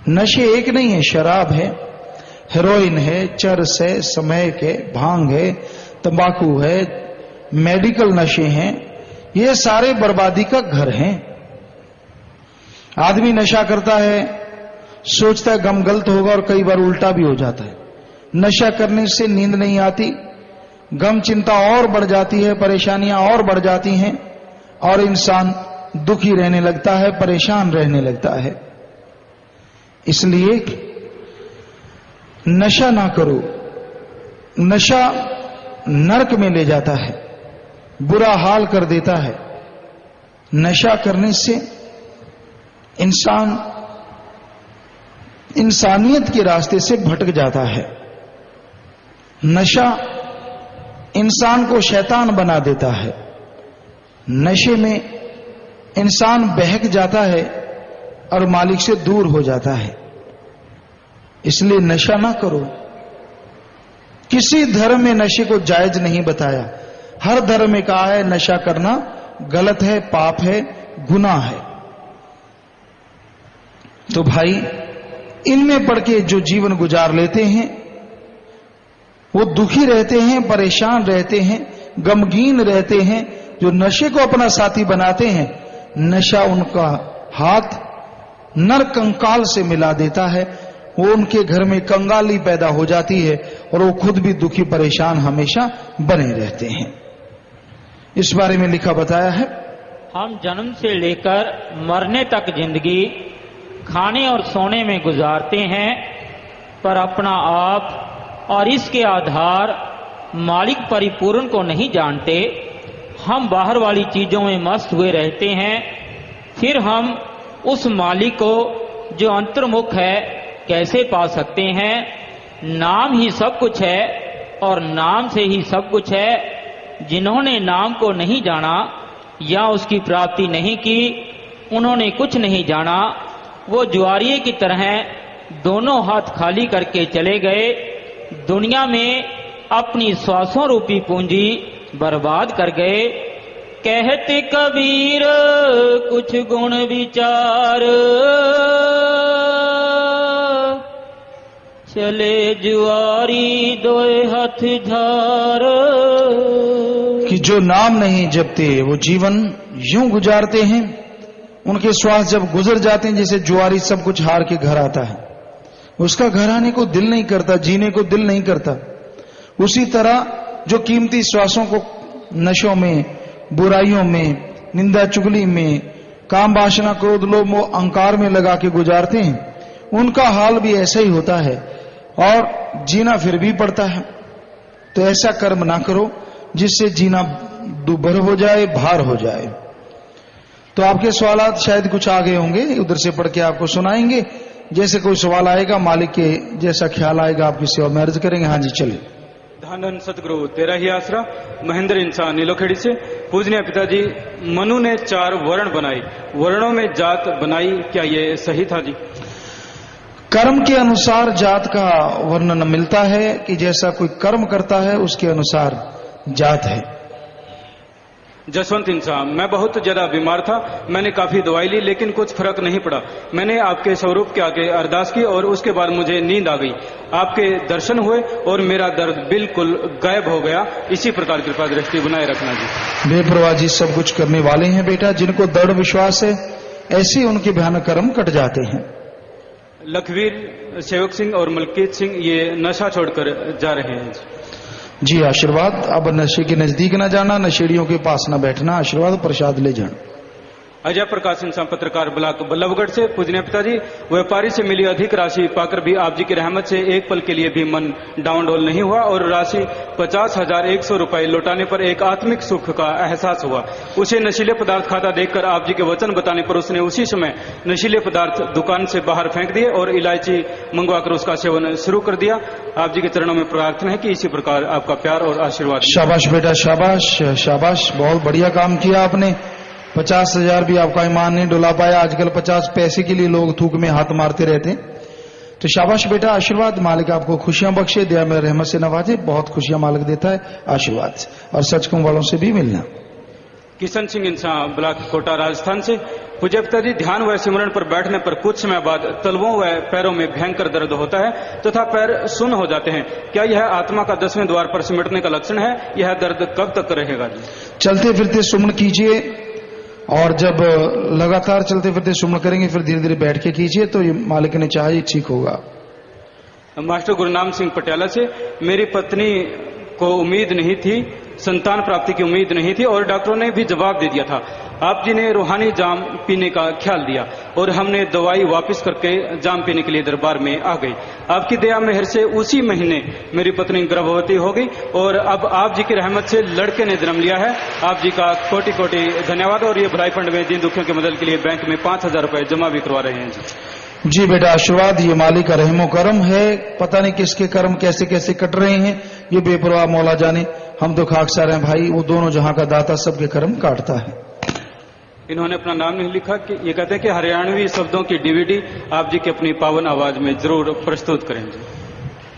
S1: नशे एक नहीं है, शराब है, हेरोइन है, चरस है, समैक है, भांग है, तंबाकू है, मेडिकल नशे हैं, ये सारे बर्बादी का घर हैं। आदमी नशा करता है, सोचता है गम गलत होगा और कई बार उल्टा भी हो जाता है। नशा करने से नींद नहीं आती, गम चिंता और बढ़ जाती है, परेशानियां और बढ़ जाती हैं और इंसान दुखी रहने लगता है, परेशान रहने लगता है। इसलिए नशा ना करो। नशा नरक में ले जाता है, बुरा हाल कर देता है। नशा करने से इंसान इंसानियत के रास्ते से भटक जाता है। नशा इंसान को शैतान बना देता है। नशे में इंसान बहक जाता है और मालिक से दूर हो जाता है। इसलिए नशा ना करो। किसी धर्म में नशे को जायज नहीं बताया। हर धर्म में कहा है नशा करना गलत है, पाप है, गुनाह है। तो भाई, इनमें पड़ के जो जीवन गुजार लेते हैं वो दुखी रहते हैं, परेशान रहते हैं, गमगीन रहते हैं। जो नशे को अपना साथी बनाते हैं, नशा उनका हाथ नर कंकाल से मिला देता है। वो उनके घर में कंगाली पैदा हो जाती है और वो खुद भी दुखी परेशान हमेशा बने रहते हैं। इस बारे में लिखा बताया है,
S2: हम जन्म से लेकर मरने तक जिंदगी खाने और सोने में गुजारते हैं, पर अपना आप और इसके आधार मालिक परिपूर्ण को नहीं जानते। हम बाहर वाली चीजों में मस्त हुए रहते हैं, फिर हम उस मालिक को जो अंतर्मुख है कैसे पा सकते हैं? नाम ही सब कुछ है और नाम से ही सब कुछ है। जिन्होंने नाम को नहीं जाना या उसकी प्राप्ति नहीं की, उन्होंने कुछ नहीं जाना। वो जुआरिये की तरह दोनों हाथ खाली करके चले गए, दुनिया में अपनी श्वासों रूपी पूंजी बर्बाद कर गए। कहते कबीर कुछ गुण विचार, चले जुआरी दोए हाथ झार।
S1: कि जो नाम नहीं जपते वो जीवन यूं गुजारते हैं। उनके श्वास जब गुजर जाते हैं, जैसे जुआरी सब कुछ हार के घर आता है, उसका घर आने को दिल नहीं करता, जीने को दिल नहीं करता। उसी तरह जो कीमती श्वासों को नशों में, बुराइयों में, निंदा चुगली में, काम वासना, क्रोध, लोभ, मोह, अहंकार में लगा के गुजारते हैं, उनका हाल भी ऐसा ही होता है और जीना फिर भी पड़ता है। तो ऐसा कर्म ना करो जिससे जीना दुभर हो जाए, भार हो जाए। तो आपके सवालात शायद कुछ आ गए होंगे, उधर से पढ़ के आपको सुनाएंगे। जैसे कोई सवाल आएगा, मालिक के जैसा ख्याल आएगा आपकी सेवा में अर्ज करेंगे। हाँ जी, चलिए।
S4: धन सतगुरु तेरा ही आसरा, महेंद्र इंसान नीलोखेड़ी से। पूजनीय पिताजी, मनु ने 4 वर्ण बनाए, वर्णों में जात बनाई, क्या ये सही था जी?
S1: कर्म के अनुसार जात का वर्णन मिलता है कि जैसा कोई कर्म करता है उसके अनुसार जात है।
S4: जसवंत इंसान, मैं बहुत ज्यादा बीमार था, मैंने काफी दवाई ली लेकिन कुछ फर्क नहीं पड़ा। मैंने आपके स्वरूप के आगे अरदास की और उसके बाद मुझे नींद आ गई। आपके दर्शन हुए और मेरा दर्द बिल्कुल गायब हो गया। इसी प्रकार कृपा दृष्टि बनाए रखना जी।
S1: बेपरवाह जी सब कुछ करने वाले हैं बेटा। जिनको दृढ़ विश्वास है ऐसे ही उनके भयानक कर्म कट जाते हैं।
S4: लखवीर सेवक सिंह और मलकीत सिंह ये नशा छोड़कर जा रहे हैं
S1: जी। आशीर्वाद। अब नशे के नजदीक न जाना, नशेड़ियों के पास न बैठना, आशीर्वाद प्रसाद ले जाना।
S4: अजय प्रकाश इंसान पत्रकार ब्लॉक बल्लभगढ़ से। पूजनीय पिताजी, व्यापारी से मिली अधिक राशि पाकर भी आप जी की रहमत से एक पल के लिए भी मन डाउनडोल नहीं हुआ और राशि 50,100 रुपए लौटाने पर एक आत्मिक सुख का एहसास हुआ। उसे नशीले पदार्थ खाता देखकर आप जी के वचन बताने पर उसने उसी समय नशीले पदार्थ दुकान से बाहर फेंक दिए और इलायची मंगवाकर उसका सेवन शुरू कर दिया। आप जी के चरणों में प्रार्थना है कि इसी प्रकार आपका प्यार और आशीर्वाद।
S1: शाबाश बेटा, शाबाश शाबाश, बहुत बढ़िया काम किया आपने। 50,000 भी आपका ईमान नहीं डुला पाया। आजकल 50 पैसे के लिए लोग थूक में हाथ मारते रहते हैं। तो शाबाश बेटा, आशीर्वाद। मालिक आपको खुशियां बख्शे, दया में रहमत से नवाजे। बहुत खुशियां मालिक देता है, आशीर्वाद। और सचखम वालों से भी मिलना।
S4: किशन सिंह इंसान ब्लॉक कोटा राजस्थान से। पूज्य पिताजी, ध्यान व सिमरन पर बैठने पर कुछ समय बाद तलवों व पैरों में भयंकर दर्द होता है तथा पैर सुन्न हो जाते हैं। क्या यह आत्मा का 10वें द्वार पर सिमटने का लक्षण है? यह दर्द कब तक रहेगा जी?
S1: चलते फिरते सुमन कीजिए और जब लगातार चलते फिरते सुमन करेंगे फिर धीरे धीरे बैठ के कीजिए तो ये मालिक ने चाहे ठीक होगा।
S4: मास्टर गुरनाम सिंह पटियाला से। मेरी पत्नी को उम्मीद नहीं थी, संतान प्राप्ति की उम्मीद नहीं थी और डॉक्टरों ने भी जवाब दे दिया था। आप जी ने रूहानी जाम पीने का ख्याल दिया और हमने दवाई वापस करके जाम पीने के लिए दरबार में आ गई। आपकी दया मेहर से उसी महीने मेरी पत्नी गर्भवती हो गई और अब आप जी की रहमत से लड़के ने जन्म लिया है। आप जी का कोटि कोटि धन्यवाद। और ये भलाई फंड में दीन दुखियों की मदद के लिए बैंक में 5,000 रुपए जमा भी करवा रहे हैं
S1: जी बेटा, आशीर्वाद। ये मालिक का रहमो करम है। पता नहीं किसके कर्म कैसे कैसे कट रहे हैं, ये बेपरवाह मौला जाने। हम तो खाकसार हैं भाई, वो दोनों जहां का दाता सबके कर्म काटता है।
S4: इन्होंने अपना नाम नहीं लिखा कि ये कहते हैं कि हरियाणवी शब्दों की डीवीडी आप जी की अपनी पावन आवाज में जरूर प्रस्तुत करेंगे।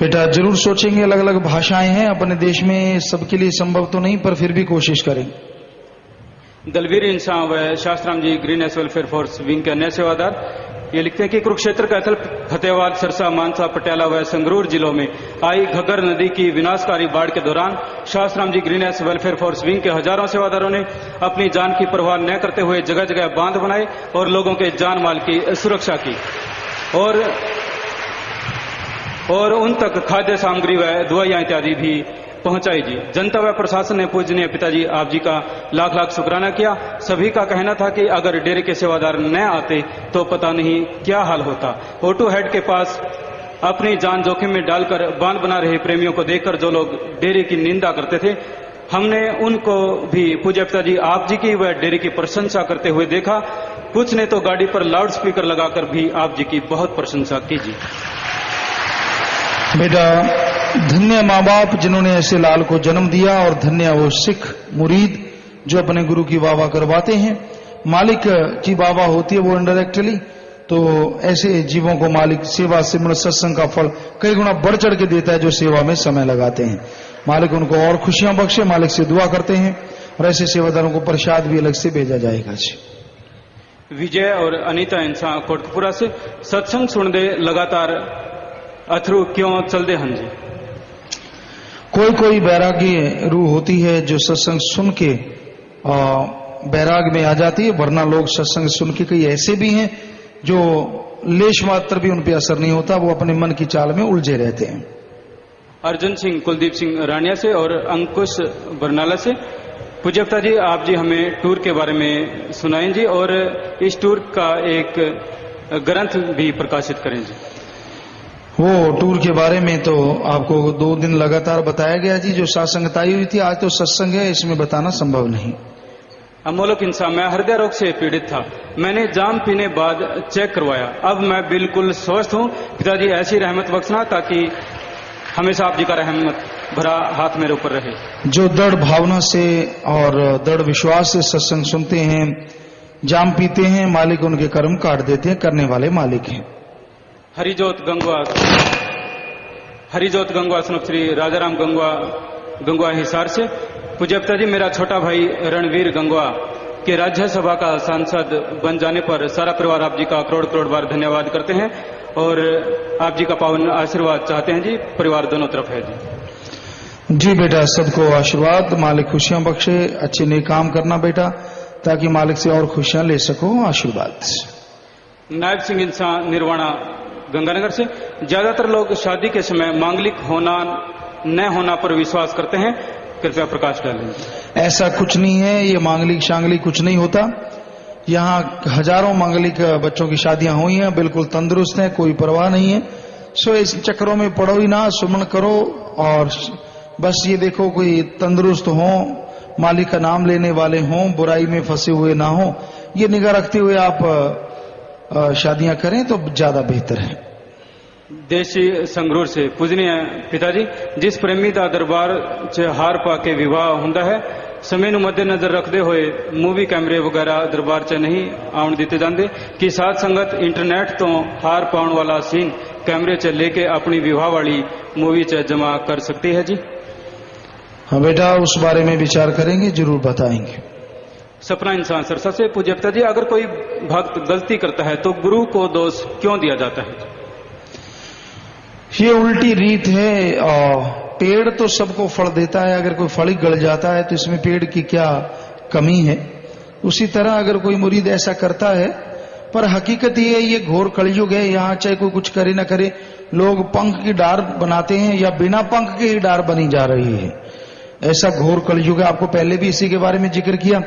S1: बेटा जरूर सोचेंगे, अलग अलग भाषाएं हैं अपने देश में, सबके लिए संभव तो नहीं पर फिर भी कोशिश करेंगे।
S4: दलवीर इंसान व Shah Satnam ji green S welfare force wing के अन्य सेवादार ये लिखते हैं कि कुरुक्षेत्र कैथल, फतेहाबाद, सरसा, मानसा, पटियाला व संगरूर जिलों में आई घग्गर नदी की विनाशकारी बाढ़ के दौरान Shah Satnam ji green S welfare force wing के हजारों सेवादारों ने अपनी जान की परवाह न करते हुए जगह जगह बांध बनाए और लोगों के जान माल की सुरक्षा की और उन तक खाद्य सामग्री व दवाइयां इत्यादि भी पहुंचाई जी। जनता व प्रशासन ने पूजनीय पिताजी आप जी का लाख लाख शुक्राना किया। सभी का कहना था कि अगर डेरे के सेवादार न आते तो पता नहीं क्या हाल होता। ओटू हेड के पास अपनी जान जोखिम में डालकर बांध बना रहे प्रेमियों को देखकर जो लोग डेरे की निंदा करते थे, हमने उनको भी पूज्य पिताजी आप जी की व डेरे की प्रशंसा करते हुए देखा। कुछ ने तो गाड़ी पर लाउड स्पीकर लगाकर भी आप जी की बहुत प्रशंसा की जी।
S1: बेटा धन्य माँ बाप जिन्होंने ऐसे लाल को जन्म दिया और धन्य वो सिख मुरीद जो अपने गुरु की वाह वाह करवाते हैं। मालिक की वाह वाह होती है वो इनडायरेक्टली, तो ऐसे जीवों को मालिक सेवा सिमरन सत्संग का फल कई गुना बढ़ चढ़ के देता है जो सेवा में समय लगाते हैं। मालिक उनको और खुशियां बख्शे, मालिक से दुआ करते हैं और ऐसे सेवादारों को प्रसाद भी अलग से भेजा जाएगा जी।
S4: विजय और अनीता इंसान कोटकपुरा से। सत्संग सुन दे लगातार अथरू क्यों चल दे हन जी।
S1: कोई बैरागी रूह होती है जो सत्संग सुन के बैराग में आ जाती है, वरना लोग सत्संग सुन के कई ऐसे भी हैं जो लेश मात्र भी उन पर असर नहीं होता, वो अपने मन की चाल में उलझे रहते हैं।
S4: अर्जुन सिंह कुलदीप सिंह रानिया से और अंकुश बरनाला से। पूज्य पिता जी आप जी हमें टूर के बारे में सुनाएं जी और इस टूर का एक ग्रंथ भी प्रकाशित करें जी।
S1: वो टूर के बारे में तो आपको 2 दिन लगातार बताया गया जी। जो सत्संगताई हुई थी, आज तो सत्संग है, इसमें बताना संभव नहीं।
S4: अमोलक इंसान, मैं हृदय रोग से पीड़ित था। मैंने जाम पीने बाद चेक करवाया, अब मैं बिल्कुल स्वस्थ हूँ। पिताजी ऐसी रहमत बख्शना ताकि हमेशा आप जी का रहमत भरा हाथ मेरे ऊपर रहे।
S1: जो दृढ़ भावना से और दृढ़ विश्वास से सत्संग सुनते हैं, जाम पीते हैं, मालिक उनके कर्म काट देते हैं, करने वाले मालिक हैं।
S4: हरिजोत गंगवा स्नुप श्री राजाराम गंगवा हिसार से। पूज्य पिताजी मेरा छोटा भाई रणवीर गंगवा के राज्यसभा का सांसद बन जाने पर सारा परिवार आप जी का करोड़ बार धन्यवाद करते हैं और आप जी का पावन आशीर्वाद चाहते हैं जी। परिवार दोनों तरफ है जी।
S1: जी बेटा, सबको आशीर्वाद, मालिक खुशियां बख्शे। अच्छे नेक काम करना बेटा ताकि मालिक से और खुशियां ले सको। आशीर्वाद।
S4: नायब सिंह इंसान निर्वाणा गंगानगर से। ज्यादातर लोग शादी के समय मांगलिक होना न होना पर विश्वास करते हैं, कृपया प्रकाश डालें।
S1: ऐसा कुछ नहीं है, ये मांगलिक शांगलिक कुछ नहीं होता। यहाँ हजारों मांगलिक बच्चों की शादियां हुई हैं, बिल्कुल तंदुरुस्त हैं, कोई परवाह नहीं है। सो इस चक्करों में पड़ो ही ना, सुमन करो और बस ये देखो कोई तंदुरुस्त हो, मालिक का नाम लेने वाले हों, बुराई में फंसे हुए ना हो, ये निगाह रखते हुए आप शादियां करें तो ज्यादा बेहतर है।
S4: देशी संगरूर से पूजनीय पिताजी, जिस प्रेमी ਦਾ ਦਰਬਾਰ 'ਚ ਹਾਰ ਪਾ ਕੇ ਵਿਵਾਹ ਹੁੰਦਾ ਹੈ, ਸਮੇਂ ਨੂੰ ਮੱਦੇਨਜ਼ਰ ਰੱਖਦੇ ਹੋਏ ਮੂਵੀ ਕੈਮਰੇ ਵਗੈਰਾ ਦਰਬਾਰ 'ਚ ਨਹੀਂ ਆਉਣ ਦਿੱਤੇ ਜਾਂਦੇ ਕਿ ਸਾਧ ਸੰਗਤ ਇੰਟਰਨੈਟ ਤੋਂ ਹਾਰ ਪਾਉਣ ਵਾਲਾ ਸੀਨ कैमरे 'ਚ लेके अपनी विवाह वाली मूवी 'ਚ जमा कर सकती है जी?
S1: हाँ बेटा, उस बारे में विचार करेंगे, जरूर बताएंगे।
S4: सपना इंसान सरसा से पूज्य पिता जी, अगर कोई भक्त गलती करता है तो गुरु को दोष क्यों दिया जाता है?
S1: ये उल्टी रीत है। और पेड़ तो सबको फल देता है, अगर कोई फल ही गल जाता है तो इसमें पेड़ की क्या कमी है? उसी तरह अगर कोई मुरीद ऐसा करता है, पर हकीकत ये है, ये घोर कलयुग है। यहाँ चाहे कोई कुछ करे ना करे, लोग पंख की डार बनाते हैं या बिना पंख के ही डार बनी जा रही है। ऐसा घोर कलयुग है। आपको पहले भी इसी के बारे में जिक्र किया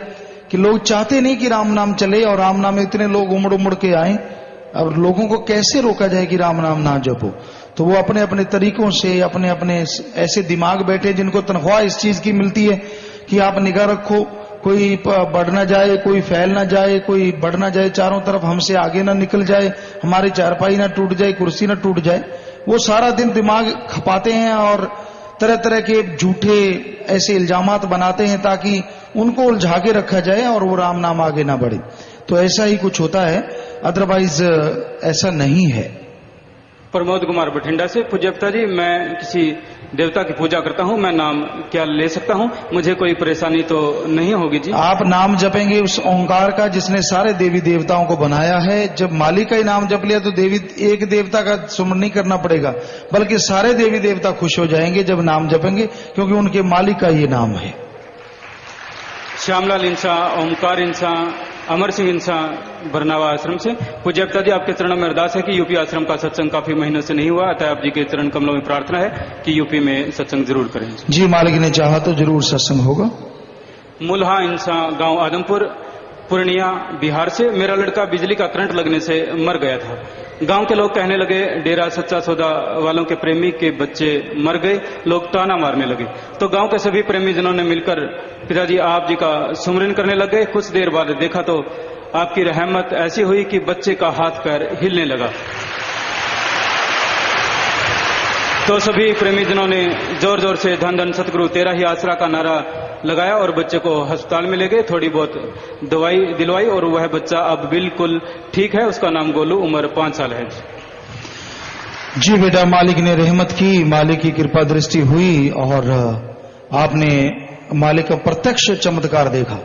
S1: कि लोग चाहते नहीं कि राम नाम चले, और राम नाम में इतने लोग उमड़ उमड़ के आए। अब लोगों को कैसे रोका जाए कि राम नाम ना जपो? तो वो अपने अपने तरीकों से, अपने अपने ऐसे दिमाग बैठे जिनको तनख्वाह इस चीज की मिलती है कि आप निगाह रखो, कोई बढ़ ना जाए, कोई फैल ना जाए, कोई बढ़ ना जाए, चारों तरफ हमसे आगे ना निकल जाए, हमारी चारपाई ना टूट जाए, कुर्सी ना टूट जाए। वो सारा दिन दिमाग खपाते हैं और तरह तरह के झूठे ऐसे इल्जामात बनाते हैं ताकि उनको उलझा के रखा जाए और वो राम नाम आगे ना बढ़े। तो ऐसा ही कुछ होता है, अदरवाइज ऐसा नहीं है।
S4: प्रमोद कुमार बठिंडा से पूज्य पिता जी, मैं किसी देवता की पूजा करता हूँ, मैं नाम क्या ले सकता हूँ? मुझे कोई परेशानी तो नहीं होगी जी?
S1: आप नाम जपेंगे उस ओंकार का जिसने सारे देवी देवताओं को बनाया है। जब मालिक का ही नाम जप लिया तो देवी एक देवता का सुमन नहीं करना पड़ेगा, बल्कि सारे देवी देवता खुश हो जाएंगे जब नाम जपेंगे, क्योंकि उनके मालिक का ये नाम है।
S4: श्यामलाल इंसा, ओमकार इंसा, अमर सिंह इंसा, बरनावा आश्रम से पूज्य पिता जी, आपके चरणों में अरदास है कि यूपी आश्रम का सत्संग काफी महीनों से नहीं हुआ, अतः आप जी के चरण कमलों में प्रार्थना है कि यूपी में सत्संग जरूर करें।
S1: जी, मालिक ने चाहा तो जरूर सत्संग होगा।
S4: मुल्हा इंसा, गांव आदमपुर, पूर्णिया, बिहार से, मेरा लड़का बिजली का करंट लगने से मर गया था। गांव के लोग कहने लगे डेरा सच्चा सौदा वालों के प्रेमी के बच्चे मर गए, लोग ताना मारने लगे। तो गांव के सभी प्रेमी जनों ने मिलकर पिताजी आप जी का सुमरन करने लगे। कुछ देर बाद देखा तो आपकी रहमत ऐसी हुई कि बच्चे का हाथ पैर हिलने लगा। तो सभी प्रेमी जनों ने जोर जोर से धन धन सतगुरु तेरा ही आसरा का नारा लगाया और बच्चे को अस्पताल में ले गए, थोड़ी बहुत दवाई दिलवाई और वह बच्चा अब बिल्कुल ठीक है। उसका नाम गोलू, उम्र 5 साल है।
S1: जी बेटा, मालिक ने रहमत की, मालिक की कृपा दृष्टि हुई और आपने मालिक का प्रत्यक्ष चमत्कार देखा,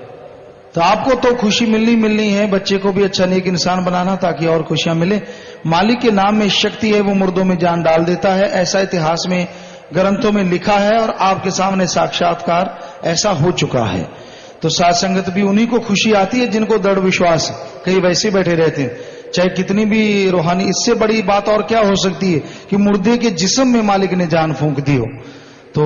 S1: तो आपको तो खुशी मिलनी है, बच्चे को भी अच्छा नेक इंसान बनाना ताकि और खुशियां मिले। मालिक के नाम में शक्ति है, वो मुर्दों में जान डाल देता है, ऐसा इतिहास में ग्रंथों में लिखा है और आपके सामने साक्षात्कार ऐसा हो चुका है। तो साथ संगत भी उन्हीं को खुशी आती है जिनको दृढ़ विश्वास। कई वैसे बैठे रहते हैं, चाहे कितनी भी रूहानी, इससे बड़ी बात और क्या हो सकती है कि मुर्दे के जिस्म में मालिक ने जान फूंक दी हो। तो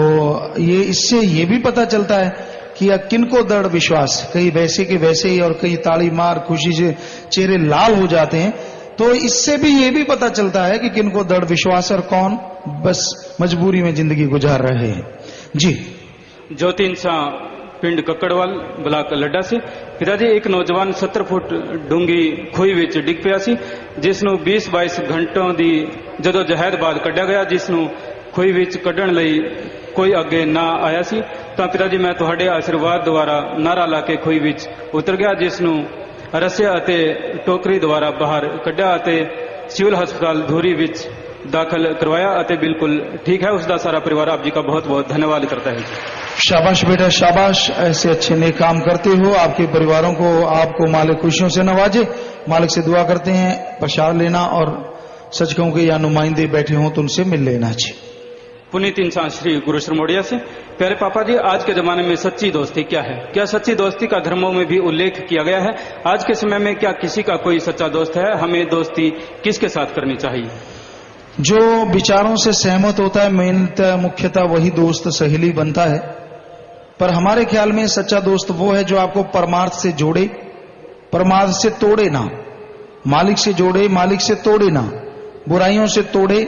S1: ये इससे ये भी पता चलता है कि किनको दृढ़ विश्वास, कई वैसे के वैसे ही और कई ताली मार खुशी से चेहरे लाल हो जाते हैं। तो इससे भी ये भी पता चलता है कि किनको दृढ़ विश्वास और कौन बस मजबूरी में जिंदगी गुजार रहे हैं। जी,
S4: ज्योति इंसा, पिंड कक्कड़वाल, ब्लाक लड्डा से पिताजी, एक नौजवान 70 फुट डूंगी खूही विच डिग पिया सी, जिसनू 20-22 घंटों दी जदोजहद बाद कढ़िया गया, जिसनू खूही विच कढ़ण लई कोई अगे ना आया सी। तो पिताजी, मैं तुहाडे आशीर्वाद द्वारा नारा ला के खूही विच उतर गया, जिसनू रस्सिया अते टोकरी द्वारा बाहर कढ़िया अते सिविल हस्पताल धूरी विच दाखिल करवाया अते बिल्कुल ठीक है। उसका सारा परिवार आप जी का बहुत बहुत धन्यवाद करता है।
S1: शाबाश बेटा, शाबाश, ऐसे अच्छे नेक काम करते हो। आपके परिवारों को आपको मालिक खुशियों से नवाजे। मालिक से दुआ करते हैं प्रसाद लेना, और सच कहूं कि या नुमाइंदे बैठे हों तो उनसे मिल लेना चाहिए।
S4: पुनीत इंसान, श्री गुरु श्रमोडिया से प्यारे पापा जी, आज के जमाने में सच्ची दोस्ती क्या है? क्या सच्ची दोस्ती का धर्मों में भी उल्लेख किया गया है? आज के समय में क्या किसी का कोई सच्चा दोस्त है? हमें दोस्ती किसके साथ करनी चाहिए?
S1: जो विचारों से सहमत होता है, मुख्यतः वही दोस्त सहेली बनता है। पर हमारे ख्याल में सच्चा दोस्त वो है जो आपको परमार्थ से जोड़े, प्रमाद से तोड़े ना, मालिक से जोड़े, मालिक से तोड़े ना, बुराइयों से तोड़े,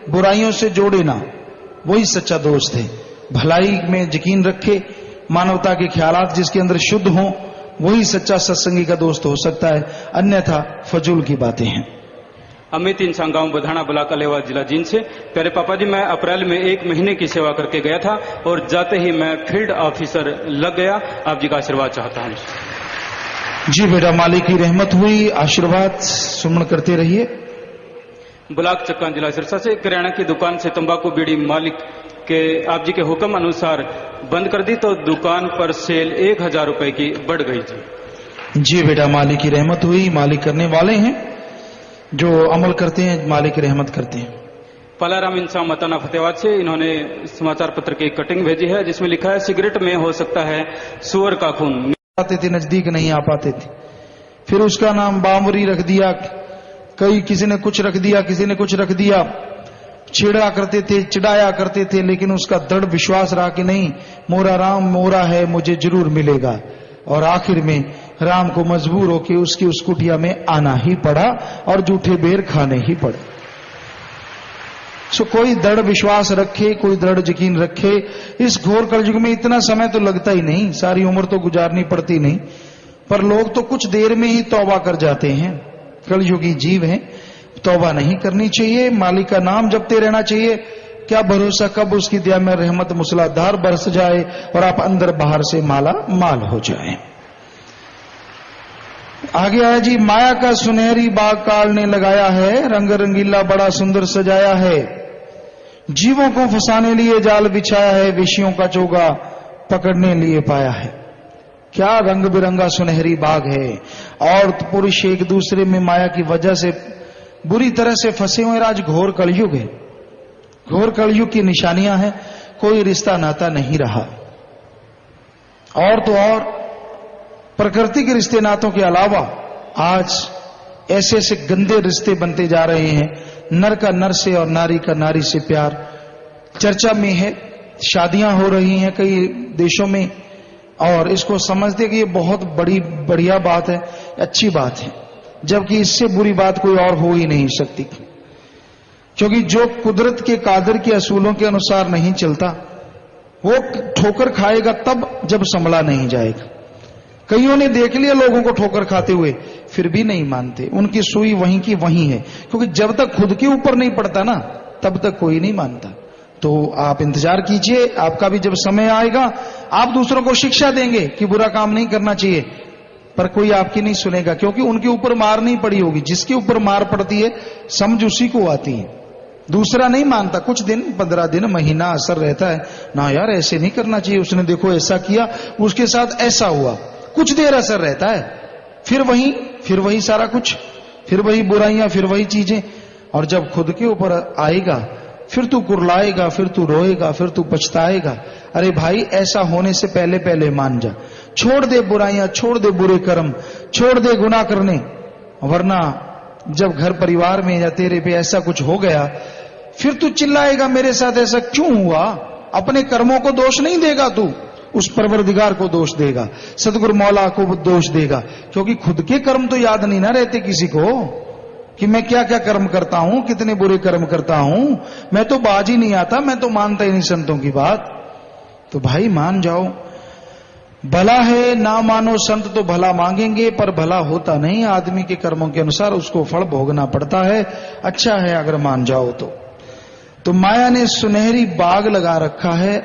S1: बुराइयों से जोड़े ना, वही सच्चा दोस्त है। भलाई में यकीन रखे, मानवता के ख्यालात जिसके अंदर शुद्ध हों, वही सच्चा सत्संगी का दोस्त हो सकता है, अन्यथा फजूल की बातें हैं।
S4: अमित इंसान गांव बधाना ब्लॉक अलेवा जिला जींद से। प्यारे पापा जी, मैं अप्रैल में 1 महीने की सेवा करके गया था और जाते ही मैं फील्ड ऑफिसर लग गया। आप जी का आशीर्वाद चाहता हूँ।
S1: जी बेटा, मालिक की रहमत हुई, आशीर्वाद सुमन करते रहिए।
S4: ब्लॉक चक्का जिला सिरसा से। किराना की दुकान से तंबाकू बीड़ी मालिक के आप जी के हुक्म अनुसार बंद कर दी तो दुकान पर सेल 1000 रुपए की बढ़ गई जी।
S1: जी बेटा, मालिक की रहमत हुई। मालिक करने वाले हैं, जो अमल करते हैं मालिक की रहमत करते हैं।
S4: पलाराम इंसान मताना फतेहाबाद से। इन्होंने समाचार पत्र की कटिंग भेजी है जिसमें लिखा है, सिगरेट में हो सकता है सुअर का खून।
S1: आते थे, नजदीक नहीं आ पाते थे, फिर उसका नाम बामरी रख दिया, कई किसी ने कुछ रख दिया, किसी ने कुछ रख दिया, छेड़ा करते थे, चिढ़ाया करते थे, लेकिन उसका दृढ़ विश्वास रहा कि नहीं, मोरा राम मोरा है, मुझे जरूर मिलेगा। और आखिर में राम को मजबूर होकर उसकी उस कुटिया में आना ही पड़ा और जूठे बेर खाने ही पड़े। सो कोई दृढ़ विश्वास रखे, कोई दृढ़ यकीन रखे। इस घोर कलयुग में इतना समय तो लगता ही नहीं, सारी उम्र तो गुजारनी पड़ती नहीं, पर लोग तो कुछ देर में ही तौबा कर जाते हैं। कलयुगी जीव हैं, तौबा नहीं करनी चाहिए, मालिक का नाम जपते रहना चाहिए। क्या भरोसा कब उसकी दया में रहमत मूसलाधार बरस जाए और आप अंदर बाहर से माला माल हो जाए। आगे आया जी, माया का सुनहरी बाग काल ने लगाया है, रंग रंगीला बड़ा सुंदर सजाया है, जीवों को फंसाने लिए जाल बिछाया है, विषयों का चोगा पकड़ने लिए पाया है। क्या रंग बिरंगा सुनहरी बाग है, और पुरुष एक दूसरे में माया की वजह से बुरी तरह से फंसे हुए। आज घोर कलयुग है, घोर कलयुग की निशानियां हैं, कोई रिश्ता नाता नहीं रहा। और तो और प्रकृति के रिश्ते नातों के अलावा आज ऐसे ऐसे गंदे रिश्ते बनते जा रहे हैं। नर का नर से और नारी का नारी से प्यार चर्चा में है, शादियां हो रही हैं कई देशों में, और इसको समझते कि ये बहुत बड़ी बढ़िया बात है, अच्छी बात है, जबकि इससे बुरी बात कोई और हो ही नहीं सकती। क्योंकि जो कुदरत के कादर के असूलों के अनुसार नहीं चलता, वो ठोकर खाएगा तब जब संभला नहीं जाएगा। कईयों ने देख लिया लोगों को ठोकर खाते हुए, फिर भी नहीं मानते, उनकी सुई वहीं की वहीं है, क्योंकि जब तक खुद के ऊपर नहीं पड़ता ना, तब तक कोई नहीं मानता। तो आप इंतजार कीजिए, आपका भी जब समय आएगा आप दूसरों को शिक्षा देंगे कि बुरा काम नहीं करना चाहिए, पर कोई आपकी नहीं सुनेगा, क्योंकि उनके ऊपर मार नहीं पड़ी होगी। जिसके ऊपर मार पड़ती है समझ उसी को आती है, दूसरा नहीं मानता। कुछ दिन, 15 दिन, महीना असर रहता है ना, यार ऐसे नहीं करना चाहिए, उसने देखो ऐसा किया, उसके साथ ऐसा हुआ, कुछ देर असर रहता है, फिर वही सारा कुछ, फिर वही बुराइयां, फिर वही चीजें। और जब खुद के ऊपर आएगा फिर तू कुरलाएगा, फिर तू रोएगा, फिर तू पछताएगा। अरे भाई, ऐसा होने से पहले पहले मान जा, छोड़ दे बुराइयां, छोड़ दे बुरे कर्म, छोड़ दे गुनाह करने, वरना जब घर परिवार में या तेरे पे ऐसा कुछ हो गया, फिर तू चिल्लाएगा मेरे साथ ऐसा क्यों हुआ। अपने कर्मों को दोष नहीं देगा तू, उस परवरदिगार को दोष देगा, सतगुरु मौला को दोष देगा, क्योंकि खुद के कर्म तो याद नहीं ना रहते किसी को कि मैं क्या क्या कर्म करता हूं, कितने बुरे कर्म करता हूं। मैं तो बाज ही नहीं आता, मैं तो मानता ही नहीं संतों की बात। तो भाई मान जाओ, भला है ना मानो, संत तो भला मांगेंगे पर भला होता नहीं, आदमी के कर्मों के अनुसार उसको फल भोगना पड़ता है। अच्छा है अगर मान जाओ तो माया ने सुनहरी बाग लगा रखा है,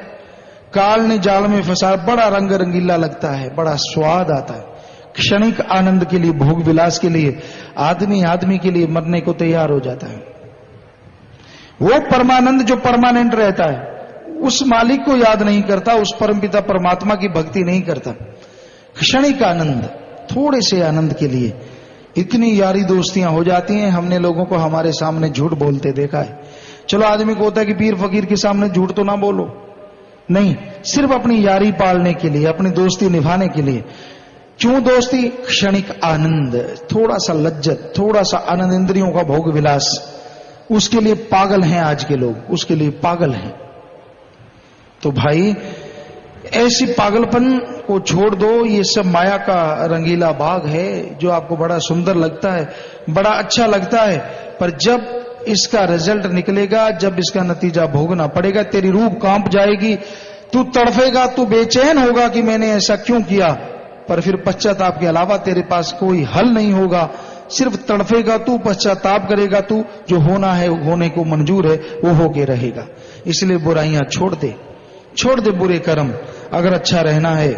S1: काल ने जाल में फंसा, बड़ा रंग रंगीला लगता है, बड़ा स्वाद आता है, क्षणिक आनंद के लिए, भोग विलास के लिए आदमी के लिए मरने को तैयार हो जाता है। वो परमानंद जो परमानेंट रहता है, उस मालिक को याद नहीं करता, उस परमपिता परमात्मा की भक्ति नहीं करता। क्षणिक आनंद, थोड़े से आनंद के लिए इतनी यारी दोस्तियां हो जाती हैं। हमने लोगों को हमारे सामने झूठ बोलते देखा है। चलो आदमी को होता है कि पीर फकीर के सामने झूठ तो ना बोलो, नहीं, सिर्फ अपनी यारी पालने के लिए, अपनी दोस्ती निभाने के लिए। क्यों दोस्ती? क्षणिक आनंद, थोड़ा सा लज्जत, थोड़ा सा आनंद, इंद्रियों का भोग विलास, उसके लिए पागल हैं आज के लोग, उसके लिए पागल हैं। तो भाई ऐसी पागलपन को छोड़ दो। ये सब माया का रंगीला बाग है जो आपको बड़ा सुंदर लगता है, बड़ा अच्छा लगता है, पर जब इसका रिजल्ट निकलेगा, जब इसका नतीजा भोगना पड़ेगा, तेरी रूह कांप जाएगी, तू तड़फेगा, तू बेचैन होगा कि मैंने ऐसा क्यों किया, पर फिर पश्चाताप के अलावा तेरे पास कोई हल नहीं होगा। सिर्फ तड़फेगा तू, पश्चाताप करेगा तू, जो होना है होने को मंजूर है वो होके रहेगा। इसलिए बुराइयां छोड़ दे, छोड़ दे बुरे कर्म, अगर अच्छा रहना है।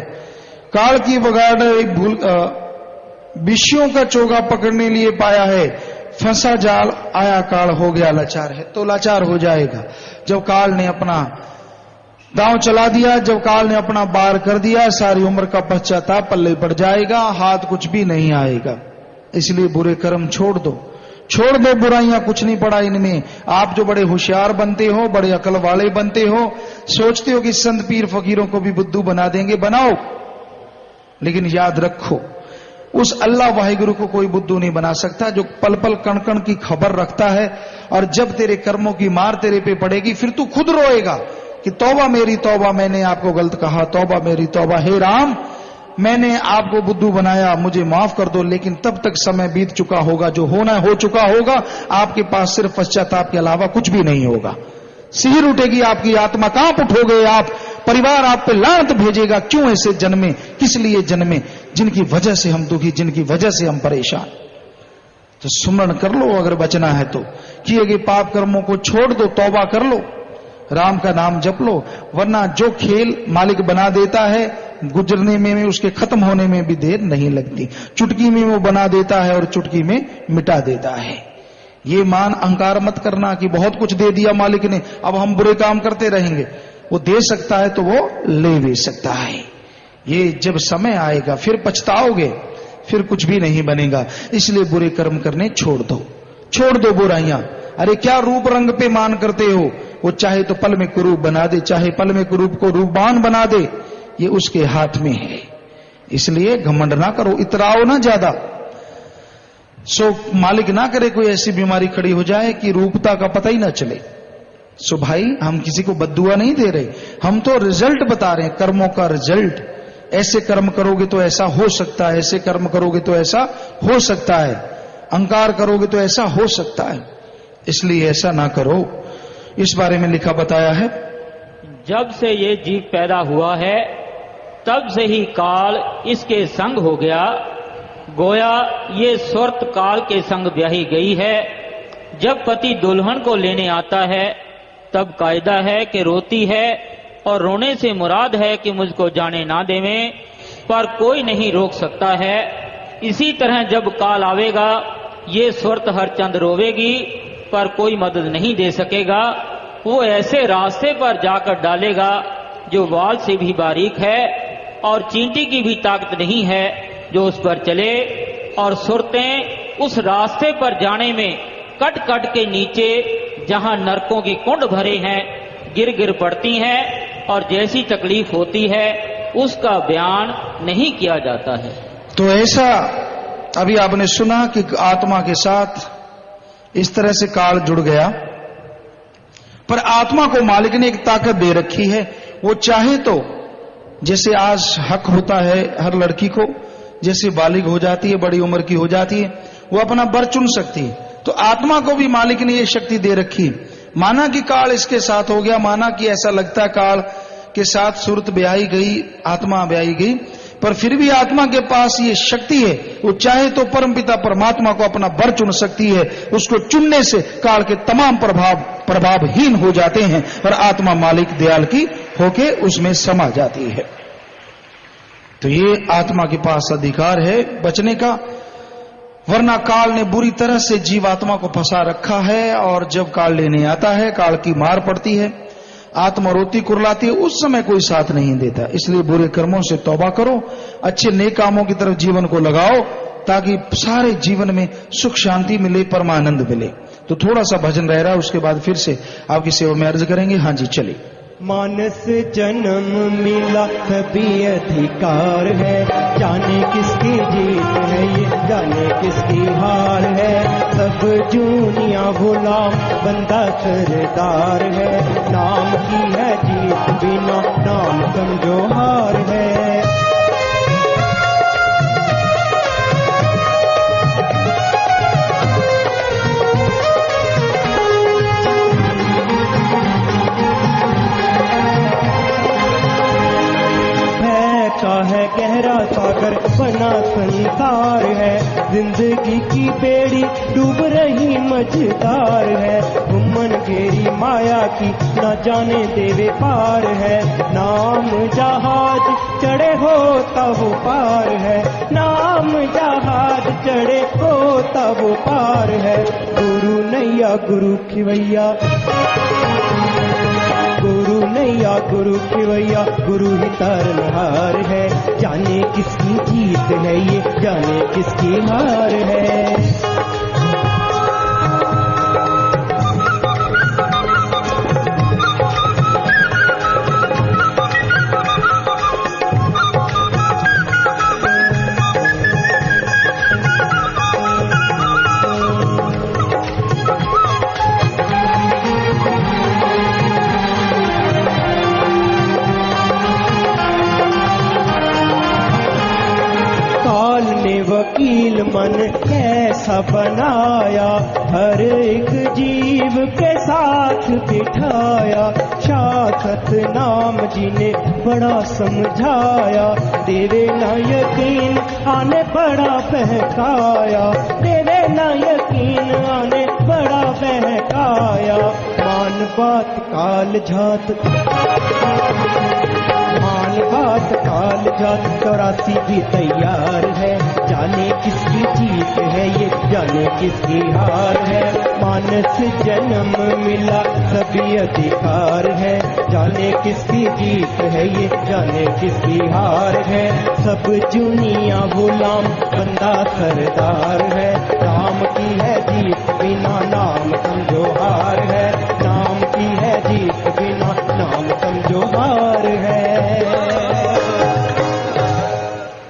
S1: काल की बगाड़ भूल विषयों का चोगा पकड़ने लिए पाया है, फंसा जाल आया काल हो गया लाचार है, तो लाचार हो जाएगा। जब काल ने अपना दांव चला दिया, जब काल ने अपना बार कर दिया, सारी उम्र का पश्चाताप पल्ले पड़ जाएगा, हाथ कुछ भी नहीं आएगा। इसलिए बुरे कर्म छोड़ दो, छोड़ दो बुराइयां, कुछ नहीं पड़ा इनमें। आप जो बड़े होशियार बनते हो, बड़े अकल वाले बनते हो, सोचते हो कि संत पीर फकीरों को भी बुद्धू बना देंगे, बनाओ, लेकिन याद रखो उस अल्लाह वाहिगुरु को कोई बुद्धू नहीं बना सकता, जो पल पल कण कण की खबर रखता है। और जब तेरे कर्मों की मार तेरे पे पड़ेगी, फिर तू खुद रोएगा कि तौबा मेरी तौबा, मैंने आपको गलत कहा, तौबा मेरी तौबा, हे राम मैंने आपको बुद्धू बनाया, मुझे माफ कर दो। लेकिन तब तक समय बीत चुका होगा, जो होना हो चुका होगा, आपके पास सिर्फ पश्चाताप के अलावा कुछ भी नहीं होगा। सिर उठेगी आपकी आत्मा, कांप उठोगे आप, परिवार आप पे लानत भेजेगा, क्यों ऐसे जन्मे, किस लिए जन्मे, जिनकी वजह से हम दुखी, जिनकी वजह से हम परेशान। तो सुमरण कर लो अगर बचना है तो, किए गए पाप कर्मों को छोड़ दो, तौबा कर लो, राम का नाम जप लो, वरना जो खेल मालिक बना देता है, गुजरने में उसके खत्म होने में भी देर नहीं लगती। चुटकी में वो बना देता है और चुटकी में मिटा देता है। ये मान अहंकार मत करना कि बहुत कुछ दे दिया मालिक ने, अब हम बुरे काम करते रहेंगे। वो दे सकता है तो वो ले भी सकता है। ये जब समय आएगा फिर पछताओगे, फिर कुछ भी नहीं बनेगा। इसलिए बुरे कर्म करने छोड़ दो, छोड़ दो बुराइयां। अरे क्या रूप रंग पे मान करते हो, वो चाहे तो पल में कुरूप बना दे, चाहे पल में कुरूप को रूपवान बना दे, ये उसके हाथ में है। इसलिए घमंड ना करो, इतराओ ना ज्यादा, सो मालिक ना करे कोई ऐसी बीमारी खड़ी हो जाए कि रूपता का पता ही ना चले। सो भाई हम किसी को बद्दुआ नहीं दे रहे, हम तो रिजल्ट बता रहे हैं, कर्मों का रिजल्ट। ऐसे कर्म करोगे तो ऐसा हो सकता है, ऐसे कर्म करोगे तो ऐसा हो सकता है, अहंकार करोगे तो ऐसा हो सकता है, इसलिए ऐसा ना करो। इस बारे में लिखा बताया है,
S2: जब से ये जीव पैदा हुआ है तब से ही काल इसके संग हो गया, गोया ये सुरत काल के संग ब्याही गई है। जब पति दुल्हन को लेने आता है तब कायदा है कि रोती है, और रोने से मुराद है कि मुझको जाने ना देवें, पर कोई नहीं रोक सकता है। इसी तरह जब काल आवेगा ये सुरत हरचंद रोवेगी, पर कोई मदद नहीं दे सकेगा। वो ऐसे रास्ते पर जाकर डालेगा जो वाल से भी बारीक है और चींटी की भी ताकत नहीं है जो उस पर चले, और सुरतें उस रास्ते पर जाने में कट कट के नीचे जहां नरकों के कुंड भरे हैं गिर गिर पड़ती हैं, और जैसी तकलीफ होती है उसका बयान नहीं किया जाता है।
S1: तो ऐसा अभी आपने सुना कि आत्मा के साथ इस तरह से काल जुड़ गया, पर आत्मा को मालिक ने एक ताकत दे रखी है। वो चाहे तो जैसे आज हक होता है हर लड़की को, जैसे बालिग हो जाती है, बड़ी उम्र की हो जाती है, वो अपना वर चुन सकती है, तो आत्मा को भी मालिक ने ये शक्ति दे रखी। माना कि काल इसके साथ हो गया, माना कि ऐसा लगता है काल के साथ सुरत ब्याही गई, आत्मा ब्याही गई, पर फिर भी आत्मा के पास ये शक्ति है, वो चाहे तो परमपिता परमात्मा को अपना वर चुन सकती है। उसको चुनने से काल के तमाम प्रभावहीन हो जाते हैं और आत्मा मालिक दयाल की होके उसमें समा जाती है। तो ये आत्मा के पास अधिकार है बचने का, वरना काल ने बुरी तरह से जीवात्मा को फंसा रखा है। और जब काल लेने आता है, काल की मार पड़ती है, आत्मा रोती कुरलाती है, उस समय कोई साथ नहीं देता। इसलिए बुरे कर्मों से तौबा करो, अच्छे नेक कामों की तरफ जीवन को लगाओ, ताकि सारे जीवन में सुख शांति मिले, परमानंद मिले। तो थोड़ा सा भजन रह रहा है, उसके बाद फिर से आपकी सेवा में अर्ज करेंगे। हाँ जी चलिए।
S3: मानस जन्म मिला तभी अधिकार है, जाने किसकी जीत है ये जाने किसकी हार है। सब जूनिया गुलाम बंदा सरदार है, नाम की है जीत बिना नाम समझो हार है। है गहरा सागर बना संसार है, जिंदगी की बेड़ी डूब रही मझधार है। घुमन घेरी माया की न जाने देवे पार है, नाम जहाज चढ़े हो तब पार है, नाम जहाज चढ़े हो तब पार है। गुरु नैया गुरु खिवैया, गुरु नैया गुरु खिवैया, गुरु ही तारनहार है, जाने किसकी जीत है ये जाने किसकी हार है। वकील मन कैसा बनाया, हर एक जीव के साथ बिठाया। शासत नाम जी ने बड़ा समझाया, देवे न यकीन आने बड़ा बहकाया, देवे न यकीन आने बड़ा बहकाया। मान बात काल झात, मान बात काल जात 84 भी तैयार है, जाने किसकी जीत है ये जाने किसकी हार है। मानस जन्म मिला सभी अधिकार है, जाने किसकी जीत है ये जाने किसकी हार है। सब जुनिया गुलाम बंदा सरदार है, नाम की है जीत बिना नाम समझो हार है, नाम की है जीत बिना नाम समझो हार है।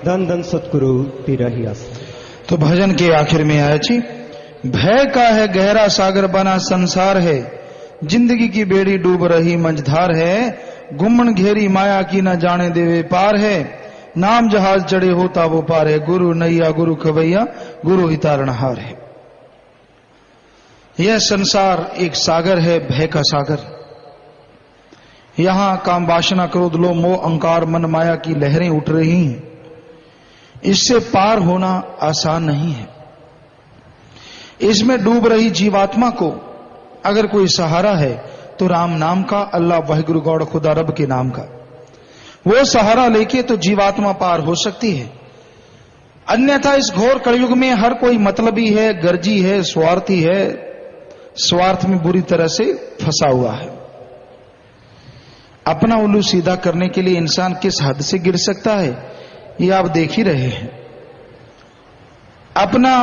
S3: धन धन सतगुरु तेरा ही आस।
S1: तो भजन के आखिर में आया जी, भय का है गहरा सागर बना संसार है, जिंदगी की बेड़ी डूब रही मंझधार है। गुम्मन घेरी माया की न जाने देवे पार है, नाम जहाज चढ़े होता वो पार है। गुरु नैया गुरु खवैया, गुरु ही तारणहार है। यह संसार एक सागर है, भय का सागर। यहां काम वासना क्रोध लोभ मोह अहंकार मन माया की लहरें उठ रही हैं, इससे पार होना आसान नहीं है। इसमें डूब रही जीवात्मा को अगर कोई सहारा है तो राम नाम का, अल्लाह वाहिगुरु गौड़ खुदा रब के नाम का, वो सहारा लेके तो जीवात्मा पार हो सकती है। अन्यथा इस घोर कलयुग में हर कोई मतलबी है, गर्जी है, स्वार्थी है, स्वार्थ में बुरी तरह से फंसा हुआ है। अपना उल्लू सीधा करने के लिए इंसान किस हद से गिर सकता है ये आप देख ही रहे हैं। अपना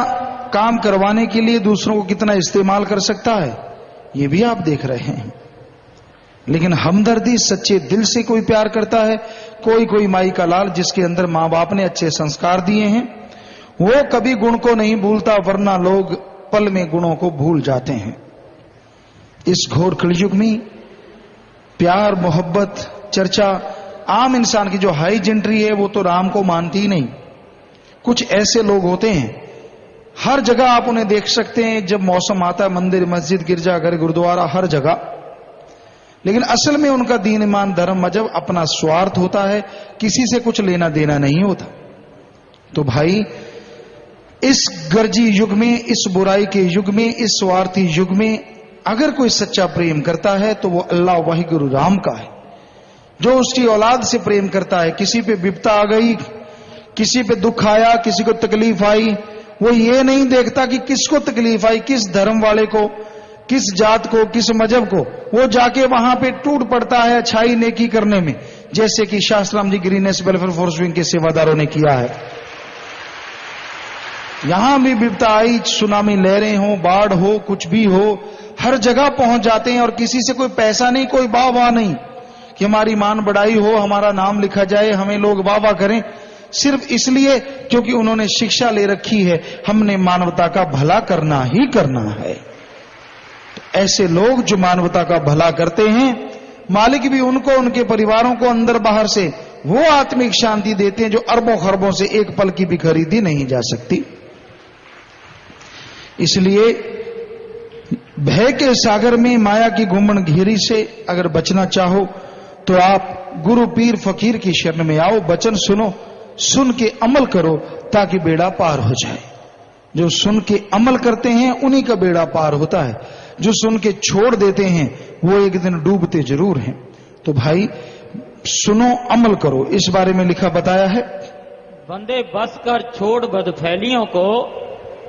S1: काम करवाने के लिए दूसरों को कितना इस्तेमाल कर सकता है ये भी आप देख रहे हैं। लेकिन हमदर्दी सच्चे दिल से कोई प्यार करता है, कोई माई का लाल जिसके अंदर मां बाप ने अच्छे संस्कार दिए हैं, वो कभी गुण को नहीं भूलता, वरना लोग पल में गुणों को भूल जाते हैं। इस घोर कलयुग में प्यार मोहब्बत चर्चा आम इंसान की जो हाई जेंट्री है वो तो राम को मानती ही नहीं। कुछ ऐसे लोग होते हैं, हर जगह आप उन्हें देख सकते हैं, जब मौसम आता है मंदिर मस्जिद गिरजाघर गुरुद्वारा हर जगह, लेकिन असल में उनका दीन ईमान धर्म मजहब अपना स्वार्थ होता है, किसी से कुछ लेना देना नहीं होता। तो भाई इस गर्जी युग में, इस बुराई के युग में, इस स्वार्थी युग में अगर कोई सच्चा प्रेम करता है तो वो अल्लाह वाहिगुरु राम का है, जो उसकी औलाद से प्रेम करता है। किसी पे विपता आ गई, किसी पे दुख आया, किसी को तकलीफ आई, वो ये नहीं देखता कि किसको तकलीफ आई, किस धर्म वाले को, किस जात को, किस मजहब को, वो जाके वहां पे टूट पड़ता है अच्छाई नेकी करने में, जैसे कि शास्त्राम जी ग्रीनेस वेलफेयर फोर्स विंग के सेवादारों ने किया है। यहां भी विपता आई, सुनामी लहरें हो, बाढ़ हो, कुछ भी हो, हर जगह पहुंच जाते हैं और किसी से कोई पैसा नहीं, कोई वाह नहीं, कि हमारी मान बढ़ाई हो, हमारा नाम लिखा जाए, हमें लोग वाह वाह करें, सिर्फ इसलिए क्योंकि उन्होंने शिक्षा ले रखी है हमने मानवता का भला करना ही करना है। तो ऐसे लोग जो मानवता का भला करते हैं, मालिक भी उनको, उनके परिवारों को अंदर बाहर से वो आत्मिक शांति देते हैं जो अरबों खरबों से एक पल की भी खरीदी नहीं जा सकती। इसलिए भय के सागर में माया की घुमन घेरी से अगर बचना चाहो तो आप गुरु पीर फकीर की शरण में आओ, वचन सुनो, सुन के अमल करो ताकि बेड़ा पार हो जाए। जो सुन के अमल करते हैं उन्हीं का बेड़ा पार होता है, जो सुन के छोड़ देते हैं वो एक दिन डूबते जरूर हैं। तो भाई सुनो, अमल करो, इस बारे में लिखा बताया है।
S2: बंदे बस कर छोड़ बदफैलियों को,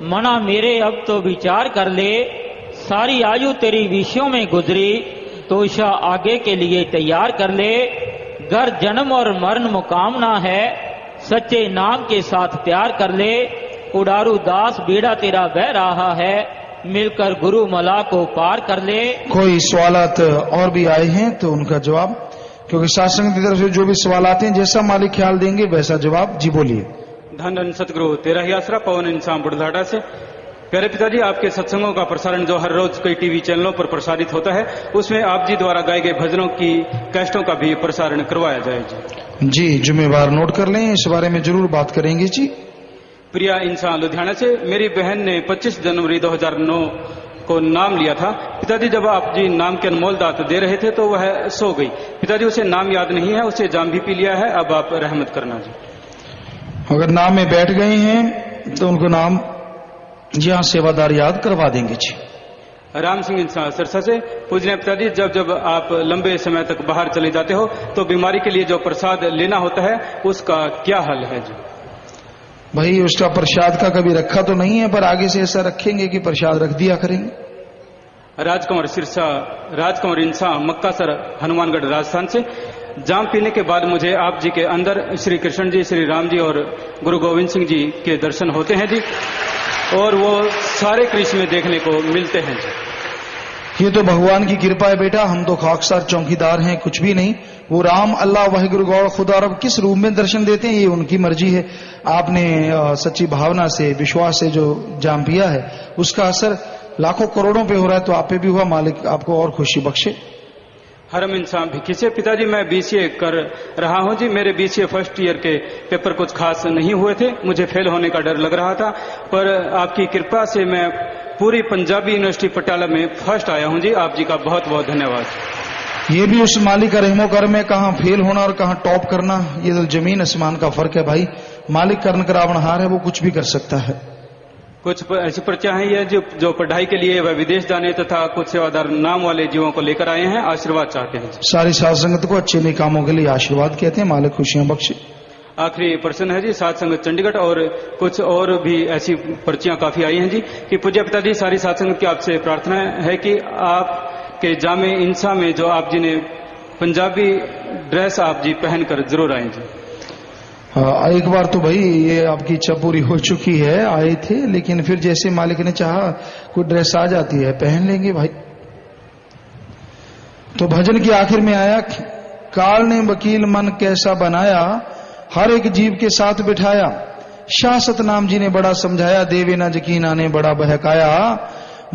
S2: मना मेरे अब तो विचार कर ले, सारी आयु तेरी विषयों में गुजरी, तो ईशा आगे के लिए तैयार कर ले। घर जन्म और मरण मुकामना है, सच्चे नाम के साथ प्यार कर ले, उडारू दास बेड़ा तेरा बह रहा है, मिलकर गुरु मला को पार कर ले।
S1: कोई सवालात और भी आए हैं तो उनका जवाब, क्योंकि सत्संग की तरफ से जो भी सवाल आते हैं जैसा मालिक ख्याल देंगे वैसा जवाब। जी बोलिए।
S4: धन धन सतगुरु तेरा ही आसरा, पवन इंसान बुढ़लाडा से। प्यारे पिताजी, आपके सत्संगों का प्रसारण जो हर रोज कई टीवी चैनलों पर प्रसारित होता है, उसमें आप जी द्वारा गाए गए भजनों की कैस्टों का भी प्रसारण करवाया जाए
S1: जी। जुम्मेवार नोट कर लें, इस बारे में जरूर बात करेंगे जी।
S4: प्रिया इंसान लुधियाना से, मेरी बहन ने 25 जनवरी 2009 को नाम लिया था। पिताजी, जब आप जी नाम के अनमोल दात दे रहे थे तो वह सो गई। पिताजी, उसे नाम याद नहीं है, उसे जाम भी पी लिया है, अब आप रहमत करना जी।
S1: अगर नाम में बैठ गए हैं तो उनको नाम यहां सेवादार याद करवा देंगे जी।
S4: राम सिंह इंसान सिरसा से, पूजनीय पिताजी, जब जब आप लंबे समय तक बाहर चले जाते हो तो बीमारी के लिए जो प्रसाद लेना होता है उसका क्या हल है जी?
S1: भाई उसका प्रसाद का कभी रखा तो नहीं है, पर आगे से ऐसा रखेंगे कि प्रसाद रख दिया करेंगे।
S4: राजकुमार सिरसा, राजकुमार इंसान मक्का सर, हनुमानगढ़ राजस्थान से, जाम पीने के बाद मुझे आप जी के अंदर श्री कृष्ण जी, श्री राम जी और गुरु गोविंद सिंह जी के दर्शन होते हैं जी, और वो सारे कृष्ण में देखने को मिलते हैं जी।
S1: ये तो भगवान की कृपा है बेटा, हम तो खाकसार चौकीदार हैं, कुछ भी नहीं। वो राम, अल्लाह, वाहिगुरु गौर खुदा रब किस रूप में दर्शन देते हैं ये उनकी मर्जी है। आपने सच्ची भावना से, विश्वास से जो जाम पिया है उसका असर लाखों करोड़ों पे हो रहा है, तो आप पे भी हुआ, मालिक आपको और खुशी बख्शे।
S4: हरम इंसान भिक्की से, पिताजी मैं बीसीए कर रहा हूं जी। मेरे बीसीए फर्स्ट ईयर के पेपर कुछ खास नहीं हुए थे, मुझे फेल होने का डर लग रहा था, पर आपकी कृपा से मैं पूरी पंजाबी यूनिवर्सिटी पटियाला में फर्स्ट आया हूं जी। आप जी का बहुत बहुत धन्यवाद।
S1: ये भी उस मालिक का रहमो कर में, कहां फेल होना और कहां टॉप करना, ये तो जमीन आसमान का फर्क है भाई। मालिक कर्ण करावनहार है, वो कुछ भी कर सकता है।
S4: कुछ ऐसी पर्चियां हैं ये जो पढ़ाई के लिए वह विदेश जाने तथा कुछ सेवादार नाम वाले जीवों को लेकर आए हैं, आशीर्वाद चाहते हैं।
S1: सारी साध संगत को अच्छे नेक कामों के लिए आशीर्वाद कहते हैं, मालिक खुशियां बख्शे।
S4: आखिरी प्रश्न है जी, साध संगत चंडीगढ़, और कुछ और भी ऐसी पर्चियां काफी आई हैं जी कि पूज्य पिताजी, सारी साध संगत की आपसे प्रार्थना है कि आपके जामे इंसा में जो आप जी ने पंजाबी ड्रेस आप जी पहनकर जरूर आए जी।
S1: एक बार तो भाई ये आपकी इच्छा पूरी हो चुकी है, आए थे, लेकिन फिर जैसे मालिक ने चाहा कोई ड्रेस आ जाती है, पहन लेंगे भाई। तो भजन की आखिर में आया, काल ने वकील मन कैसा बनाया, हर एक जीव के साथ बिठाया, शाह सतनाम जी ने बड़ा समझाया, देवे न यकीना ने बड़ा बहकाया,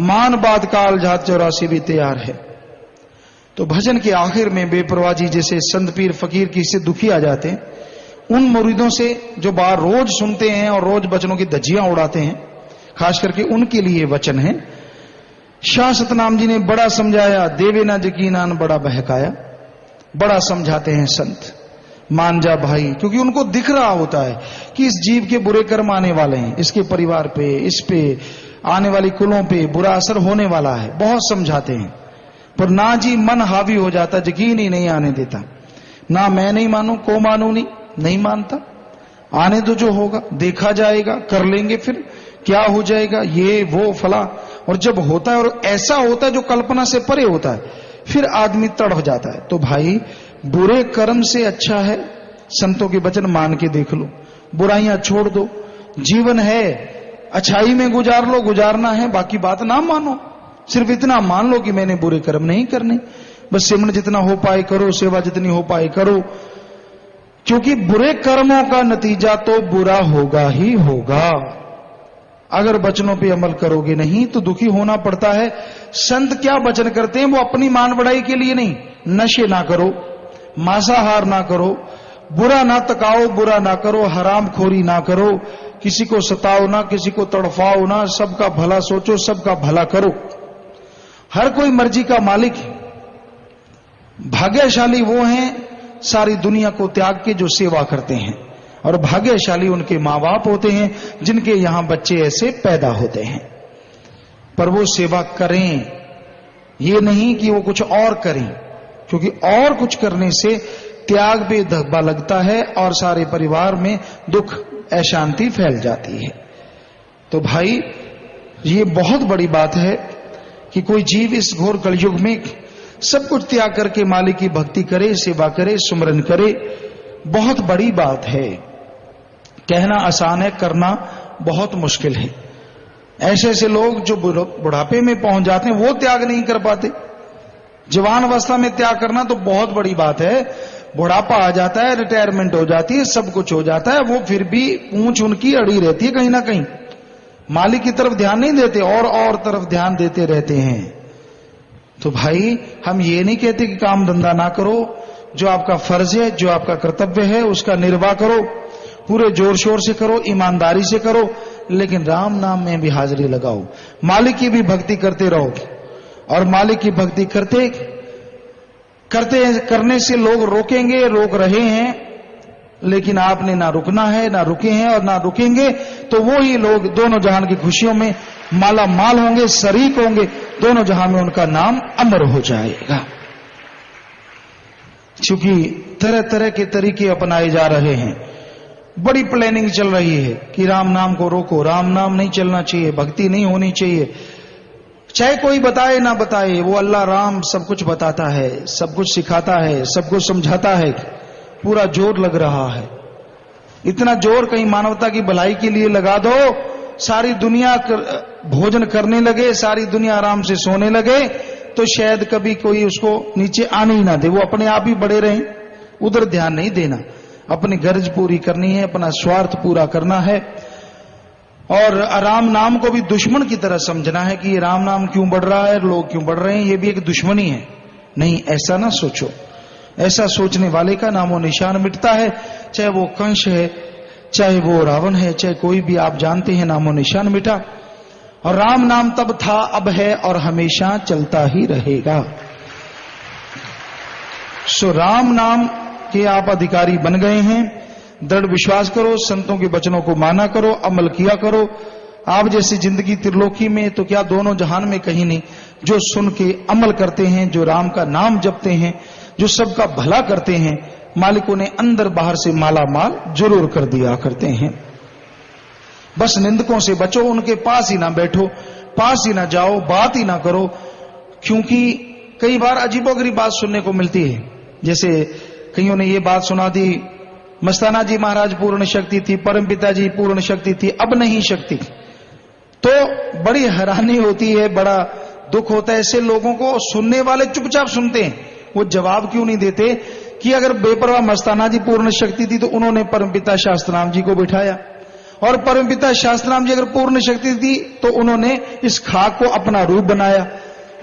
S1: मान बात काल जात 84 भी तैयार है। तो भजन के आखिर में बेपरवाह जी जैसे संत पीर फकीर की से दुखी आ जाते हैं, उन मुरीदों से जो बार रोज सुनते हैं और रोज वचनों की धज्जियां उड़ाते हैं, खास करके उनके लिए वचन है। शाह सतनाम जी ने बड़ा समझाया, देवे ना यकीनान बड़ा बहकाया, बड़ा समझाते हैं संत, मान जा भाई, क्योंकि उनको दिख रहा होता है कि इस जीव के बुरे कर्म आने वाले हैं, इसके परिवार पे, इस पे आने वाली कुलों पे बुरा असर होने वाला है। बहुत समझाते हैं, पर ना जी मन हावी हो जाता, यकीन ही नहीं आने देता। ना मैं नहीं मानू, को मानू नहीं मानता, आने दो, जो होगा देखा जाएगा, कर लेंगे, फिर क्या हो जाएगा, ये वो फला। और जब होता है और ऐसा होता है जो कल्पना से परे होता है, फिर आदमी तड़फ जाता है। तो भाई बुरे कर्म से अच्छा है संतों के वचन मान के देख लो, बुराइयां छोड़ दो, जीवन है अच्छाई में गुजार लो, गुजारना है, बाकी बात ना मानो, सिर्फ इतना मान लो कि मैंने बुरे कर्म नहीं करने। बस सिमरन जितना हो पाए करो, सेवा जितनी हो पाए करो, क्योंकि बुरे कर्मों का नतीजा तो बुरा होगा ही होगा। अगर वचनों पे अमल करोगे नहीं तो दुखी होना पड़ता है। संत क्या वचन करते हैं, वो अपनी मान बढ़ाई के लिए नहीं। नशे ना करो, मांसाहार ना करो, बुरा ना तकाओ, बुरा ना करो, हराम खोरी ना करो, किसी को सताओ ना, किसी को तड़फाओ ना, सबका भला सोचो, सबका भला करो। हर कोई मर्जी का मालिक है। भाग्यशाली वो हैं सारी दुनिया को त्याग के जो सेवा करते हैं, और भाग्यशाली उनके मां बाप होते हैं जिनके यहां बच्चे ऐसे पैदा होते हैं। पर वो सेवा करें, ये नहीं कि वो कुछ और करें, क्योंकि और कुछ करने से त्याग पे धब्बा लगता है और सारे परिवार में दुख अशांति फैल जाती है। तो भाई ये बहुत बड़ी बात है कि कोई जीव इस घोर कलयुग में सब कुछ त्याग करके मालिक की भक्ति करे, सेवा करे, सुमरन करे, बहुत बड़ी बात है। कहना आसान है, करना बहुत मुश्किल है। ऐसे ऐसे लोग जो बुढ़ापे में पहुंच जाते हैं वो त्याग नहीं कर पाते। जवान अवस्था में त्याग करना तो बहुत बड़ी बात है। बुढ़ापा आ जाता है, रिटायरमेंट हो जाती है, सब कुछ हो जाता है, वो फिर भी पूंछ उनकी अड़ी रहती है कहीं ना कहीं। मालिक की तरफ ध्यान नहीं देते और तरफ ध्यान देते रहते हैं। तो भाई हम ये नहीं कहते कि काम धंधा ना करो, जो आपका फर्ज है, जो आपका कर्तव्य है उसका निर्वाह करो, पूरे जोर शोर से करो, ईमानदारी से करो, लेकिन राम नाम में भी हाजिरी लगाओ, मालिक की भी भक्ति करते रहो। और मालिक की भक्ति करने से लोग रोकेंगे, रोक रहे हैं, लेकिन आपने ना रुकना है, ना रुके हैं और ना रुकेंगे, तो वो ही लोग दोनों जहान की खुशियों में माला माल होंगे, शरीक होंगे, दोनों जहां में उनका नाम अमर हो जाएगा। क्योंकि तरह तरह के तरीके अपनाए जा रहे हैं, बड़ी प्लानिंग चल रही है कि राम नाम को रोको, राम नाम नहीं चलना चाहिए, भक्ति नहीं होनी चाहिए। चाहे कोई बताए ना बताए, वो अल्लाह राम सब कुछ बताता है, सब कुछ सिखाता है, सब कुछ समझाता है। पूरा जोर लग रहा है, इतना जोर कहीं मानवता की भलाई के लिए लगा दो, सारी दुनिया भोजन करने लगे, सारी दुनिया आराम से सोने लगे, तो शायद कभी कोई उसको नीचे आने ही ना दे, वो अपने आप ही बड़े रहें। उधर ध्यान नहीं देना, अपनी गर्ज पूरी करनी है, अपना स्वार्थ पूरा करना है। और राम नाम को भी दुश्मन की तरह समझना है कि ये राम नाम क्यों बढ़ रहा है, लोग क्यों बढ़ रहे हैं, ये भी एक दुश्मनी है। नहीं, ऐसा ना सोचो। ऐसा सोचने वाले का नामो निशान मिटता है, चाहे वो कंस है, चाहे वो रावण है, चाहे कोई भी, आप जानते हैं नामो निशान मिटा। और राम नाम तब था, अब है और हमेशा चलता ही रहेगा। सो राम नाम के आप अधिकारी बन गए हैं। दृढ़ विश्वास करो, संतों के वचनों को माना करो, अमल किया करो। आप जैसी जिंदगी त्रिलोकी में तो क्या दोनों जहान में कहीं नहीं। जो सुन के अमल करते हैं, जो राम का नाम जपते हैं, जो सबका भला करते हैं, मालिकों ने अंदर बाहर से माला माल जरूर कर दिया करते हैं। बस निंदकों से बचो, उनके पास ही ना बैठो, पास ही ना जाओ, बात ही ना करो, क्योंकि कई बार अजीबोगरीब बात सुनने को मिलती है। जैसे कईयों ने ये बात सुना दी, मस्ताना जी महाराज पूर्ण शक्ति थी, परमपिता जी पूर्ण शक्ति थी, अब नहीं शक्ति। तो बड़ी हैरानी होती है, बड़ा दुख होता है। ऐसे लोगों को सुनने वाले चुपचाप सुनते हैं, वो जवाब क्यों नहीं देते कि अगर बेपरवाह मस्ताना जी पूर्ण शक्ति थी तो उन्होंने परमपिता शास्त्राम जी को बिठाया, और परमपिता शास्त्राम जी अगर पूर्ण शक्ति थी तो उन्होंने इस खाक को अपना रूप बनाया।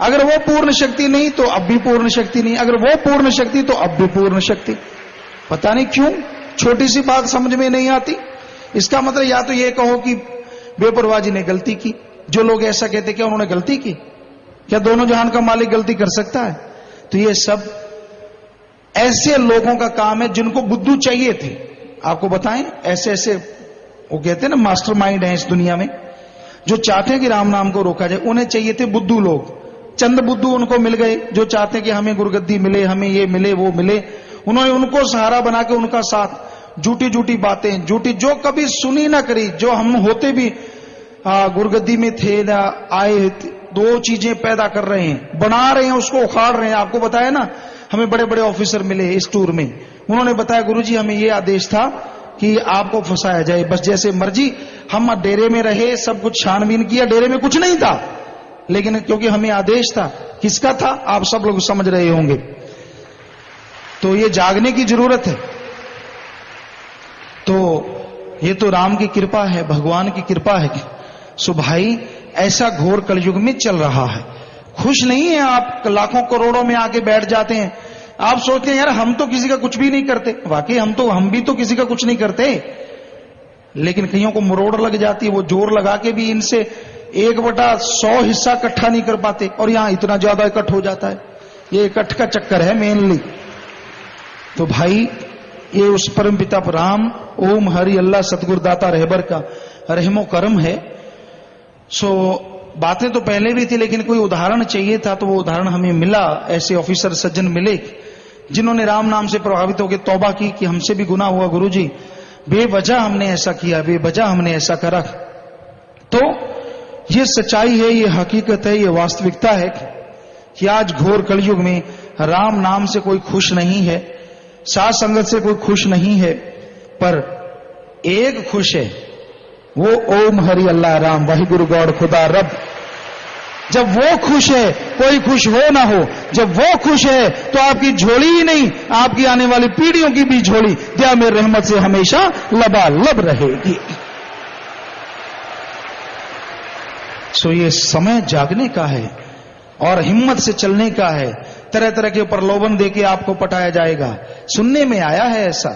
S1: अगर वो पूर्ण शक्ति नहीं तो अब भी पूर्ण शक्ति नहीं, अगर वो पूर्ण शक्ति तो अब भी पूर्ण शक्ति। पता नहीं क्यों छोटी सी बात समझ में नहीं आती। इसका मतलब या तो ये कहो कि बेपरवाह जी ने गलती की। जो लोग ऐसा कहते क्या उन्होंने गलती की? क्या दोनों जहान का मालिक गलती कर सकता है? तो ये सब ऐसे लोगों का काम है जिनको बुद्धू चाहिए थे। आपको बताएं, ऐसे ऐसे वो कहते हैं ना मास्टरमाइंड हैं इस दुनिया में, जो चाहते हैं कि राम नाम को रोका जाए। उन्हें चाहिए थे बुद्धू लोग, चंद बुद्धू उनको मिल गए जो चाहते हैं कि हमें गुरगद्दी मिले, हमें ये मिले, वो मिले। उन्होंने उनको सहारा बना के उनका साथ, झूठी झूठी बातें, झूठी जो कभी सुनी ना करी, जो हम होते भी गुरगद्दी में थे ना आए, दो चीजें पैदा कर रहे हैं, बना रहे हैं, उसको उखाड़ रहे हैं। आपको बताया ना, हमें बड़े बड़े ऑफिसर मिले इस टूर में, उन्होंने बताया गुरुजी हमें ये आदेश था कि आपको फंसाया जाए, बस जैसे मर्जी। हम डेरे में रहे, सब कुछ छानबीन किया, डेरे में कुछ नहीं था, लेकिन क्योंकि हमें आदेश था, किसका था आप सब लोग समझ रहे होंगे, तो ये जागने की जरूरत है। तो ये तो राम की कृपा है, भगवान की कृपा है। सो भाई ऐसा घोर कलयुग में चल रहा है। खुश नहीं है आप, लाखों करोड़ों में आके बैठ जाते हैं। आप सोचते हैं यार हम तो किसी का कुछ भी नहीं करते, वाकई हम भी तो किसी का कुछ नहीं करते, लेकिन कईयों को मरोड़ लग जाती है, वो जोर लगा के भी इनसे 1/100 हिस्सा इकट्ठा नहीं कर पाते, और यहां इतना ज्यादा इकट्ठ हो जाता है। ये इकट्ठ का चक्कर है मेनली। तो भाई ये उस परम पिता राम, ओम हरि अल्लाह सतगुरुदाता रहबर का रहमो करम है। सो बातें तो पहले भी थी, लेकिन कोई उदाहरण चाहिए था, तो वो उदाहरण हमें मिला। ऐसे ऑफिसर सज्जन मिले जिन्होंने राम नाम से प्रभावित होकर तौबा की कि हमसे भी गुनाह हुआ गुरुजी, बेवजह हमने ऐसा किया, बेवजह हमने ऐसा करा। तो ये सच्चाई है, ये हकीकत है, ये वास्तविकता है कि आज घोर कलयुग में राम नाम से कोई खुश नहीं है, साथ संगत से कोई खुश नहीं है, पर एक खुश है, वो ओम हरि अल्लाह राम वाहिगुरु गौड़ खुदा रब। जब वो खुश है, कोई खुश हो ना हो, जब वो खुश है तो आपकी झोली ही नहीं, आपकी आने वाली पीढ़ियों की भी झोली दया में रहमत से हमेशा लबालब रहेगी। सो ये समय जागने का है और हिम्मत से चलने का है। तरह तरह के प्रलोभन देके आपको पटाया जाएगा। सुनने में आया है ऐसा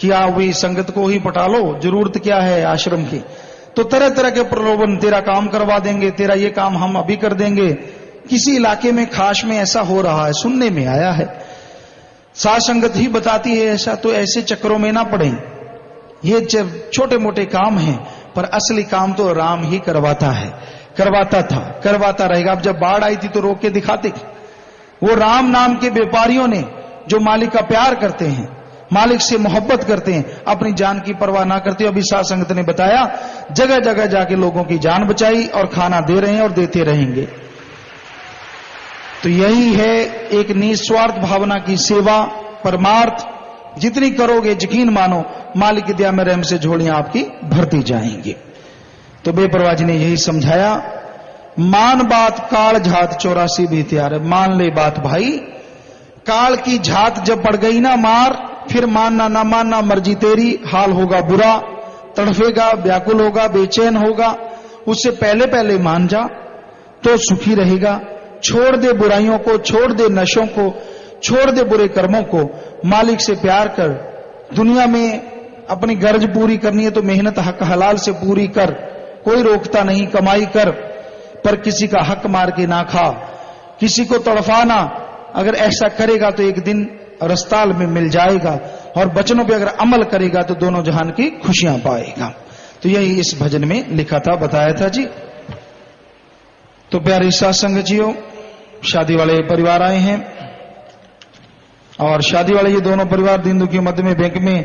S1: कि आप वही संगत को ही पटा लो, जरूरत क्या है आश्रम की। तो तरह तरह के प्रलोभन, तेरा काम करवा देंगे, तेरा ये काम हम अभी कर देंगे। किसी इलाके में खास में ऐसा हो रहा है, सुनने में आया है, साथ संगत ही बताती है ऐसा। तो ऐसे चक्रों में ना पड़े, ये छोटे मोटे काम हैं, पर असली काम तो राम ही करवाता है, करवाता था, करवाता रहेगा। अब जब बाढ़ आई थी तो रोक के दिखाते। वो राम नाम के व्यापारियों ने जो मालिक का प्यार करते हैं, मालिक से मोहब्बत करते हैं, अपनी जान की परवाह ना करते। अभी साथ संगत ने बताया, जगह जगह जाके लोगों की जान बचाई और खाना दे रहे हैं और देते रहेंगे। तो यही है एक निस्वार्थ भावना की सेवा, परमार्थ। जितनी करोगे यकीन मानो मालिक की दया में रहम से झोलियां आपकी भरती जाएंगी। तो बेपरवाह जी ने यही समझाया, मान बात काल झात 84 भी तैयार है। मान ले बात भाई, काल की झात जब पड़ गई ना मार, फिर मानना ना मानना मर्जी तेरी। हाल होगा बुरा, तड़फेगा, व्याकुल होगा, बेचैन होगा, उससे पहले पहले मान जा तो सुखी रहेगा। छोड़ दे बुराइयों को, छोड़ दे नशों को, छोड़ दे बुरे कर्मों को, मालिक से प्यार कर। दुनिया में अपनी गर्ज पूरी करनी है तो मेहनत हक हलाल से पूरी कर, कोई रोकता नहीं, कमाई कर, पर किसी का हक मार के ना खा, किसी को तड़फाना। अगर ऐसा करेगा तो एक दिन रस्ताल में मिल जाएगा, और बचनों पे अगर अमल करेगा तो दोनों जहान की खुशियां पाएगा। तो यही इस भजन में लिखा था, बताया था जी। तो प्यारे साथ संग जियो, शादी वाले परिवार आए हैं, और शादी वाले ये दोनों परिवार दीन दुखी मध्य में बैंक में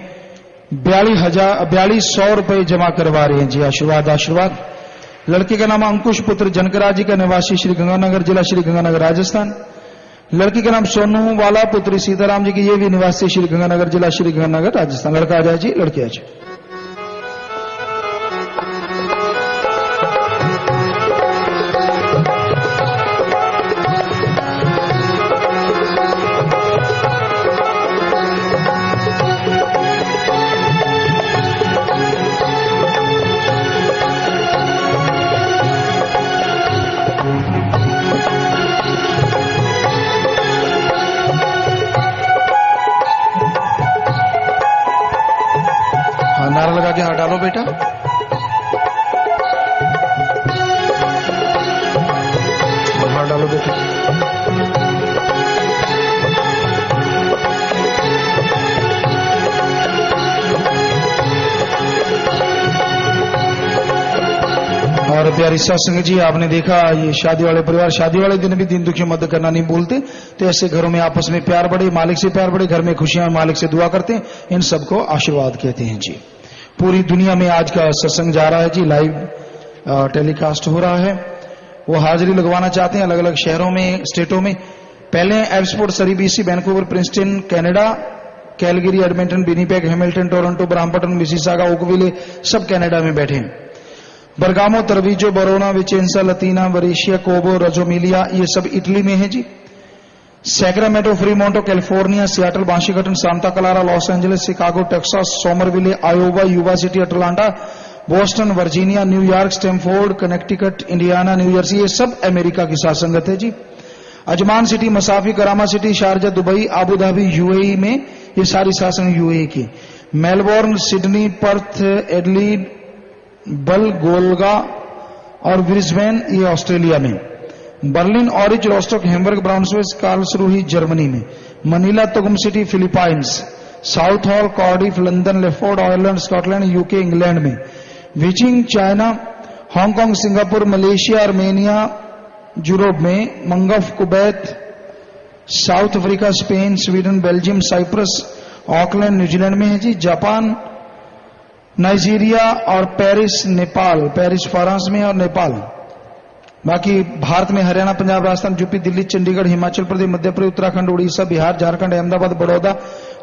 S1: 4200 रुपए जमा करवा रहे हैं जी। आशीर्वाद आशीर्वाद। लड़के का नाम अंकुश पुत्र जनकराज जी का, निवासी श्री गंगानगर, जिला श्री गंगानगर, राजस्थान। लड़की का नाम सोनू वाला पुत्री सीताराम जी की, ये भी निवासी श्री गंगानगर, जिला श्री गंगानगर, राजस्थान। लड़का आ जाए जी, लड़की आ जाए। नारा लगा के हाथ डालो बेटा। हाथ डालो बेटा। और प्यारी सत्संग जी, आपने देखा ये शादी वाले परिवार शादी वाले दिन भी दीन दुखी मदद करना नहीं भूलते। तो ऐसे घरों में आपस में प्यार बढ़े, मालिक से प्यार बढ़े, घर में खुशियां, मालिक से दुआ करते हैं। इन सबको आशीर्वाद कहते हैं जी। पूरी दुनिया में आज का सत्संग जा रहा है जी, लाइव टेलीकास्ट हो रहा है। वो हाजिरी लगवाना चाहते हैं अलग अलग शहरों में, स्टेटों में। पहले एब्सपोर्ट, सरी, BC, Vancouver, Princeton, Canada, Calgary, Edmonton, Winnipeg, Hamilton, Toronto, Brampton, Mississauga, Oakville, सब कनाडा में बैठे हैं। बरगामो, तरवीजो, बरोना, विचेंसा, लतीना, वरेशिया, कोबो, रजोमिलिया, ये सब इटली में है जी। Sacramento, Fremont, California, Seattle, Washington, Santa Clara, Los Angeles, Chicago, Texas, Somerville, Iowa, Yuba City, Atlanta, Boston, Virginia, New York, Stamford, Connecticut, Indiana, New Jersey, ये सब अमेरिका की साथ संगत है जी। अजमान सिटी, मसाफी, करामा city, Sharjah, Dubai, Abu Dhabi, UAE में, ये सारी साथ संगत यूएई की। मेलबोर्न, सिडनी, पर्थ, एडलीड, बल, गोलगा और ब्रिस्बेन, ये ऑस्ट्रेलिया में। Berlin, Aurich, Rostock, Hamburg, Brownsville, Karlsruhe, Germany में। Manila, Taguig City, Philippines. Southall, Cardiff, London, लेफोर्ड, आयरलैंड, स्कॉटलैंड, यूके, इंग्लैंड में। Beijing, China, Hong Kong, Singapore, Malaysia, Armenia, Europe में। Mangaf, Kuwait, South Africa, Spain, Sweden, Belgium, Cyprus, Auckland, New Zealand में है जी। Japan, Nigeria और Paris, Nepal, Paris France में और नेपाल। बाकी भारत में हरियाणा, पंजाब, राजस्थान, यूपी, दिल्ली, चंडीगढ़, हिमाचल प्रदेश, मध्य प्रदेश, उत्तराखंड, उड़ीसा, बिहार, झारखंड, अहमदाबाद, बड़ौदा,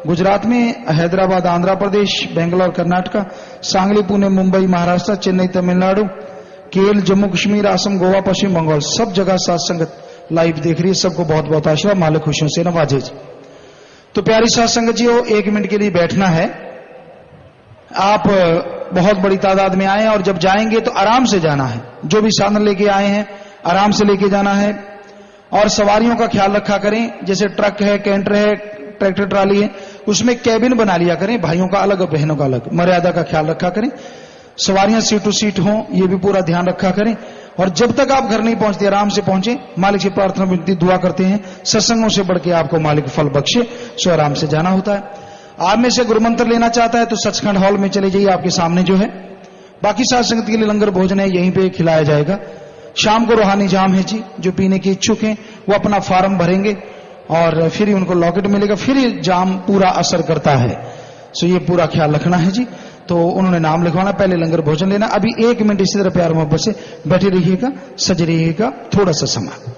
S1: गुजरात में। हैदराबाद, आंध्र प्रदेश, बेंगलोर, कर्नाटका, सांगली, पुणे, मुंबई, महाराष्ट्र, चेन्नई, तमिलनाडु, केरल, जम्मू कश्मीर, असम, गोवा, पश्चिम बंगाल, सब जगह साथ संगत लाइव देख रही है। सबको बहुत बहुत आशीर्वाद, मालिक खुशियों से नवाजे जी। तो प्यारी साथ संगत जी, 1 मिनट के लिए बैठना है। आप बहुत बड़ी तादाद में आए हैं और जब जाएंगे तो आराम से जाना है। जो भी साधन लेके आए हैं आराम से लेके जाना है और सवारियों का ख्याल रखा करें। जैसे ट्रक है, कैंटर है, ट्रैक्टर ट्राली है, उसमें कैबिन बना लिया करें, भाइयों का अलग और बहनों का अलग। मर्यादा का ख्याल रखा करें, सवारियां सीट टू सीट हों, ये भी पूरा ध्यान रखा करें। और जब तक आप घर नहीं पहुंचते आराम से पहुंचे। मालिक से प्रार्थना विनती दुआ करते हैं, सत्संगों से बढ़ के आपको मालिक फल बख्शे, सो आराम से जाना होता है। आप में से गुरुमंत्र लेना चाहता है तो सचखंड हॉल में चले जाइए, आपके सामने जो है। बाकी साथ संगत के लिए लंगर भोजन है, यहीं पे खिलाया जाएगा। शाम को रूहानी जाम है जी, जो पीने के इच्छुक हैं वो अपना फार्म भरेंगे और फिर ही उनको लॉकेट मिलेगा, फिर ये जाम पूरा असर करता है। सो ये पूरा ख्याल रखना है जी। तो उन्होंने नाम लिखवाना, पहले लंगर भोजन लेना। अभी 1 मिनट इसी तरह प्यार मोहब्बत से बैठे रहिएगा, सज रहिएगा, थोड़ा सा समय।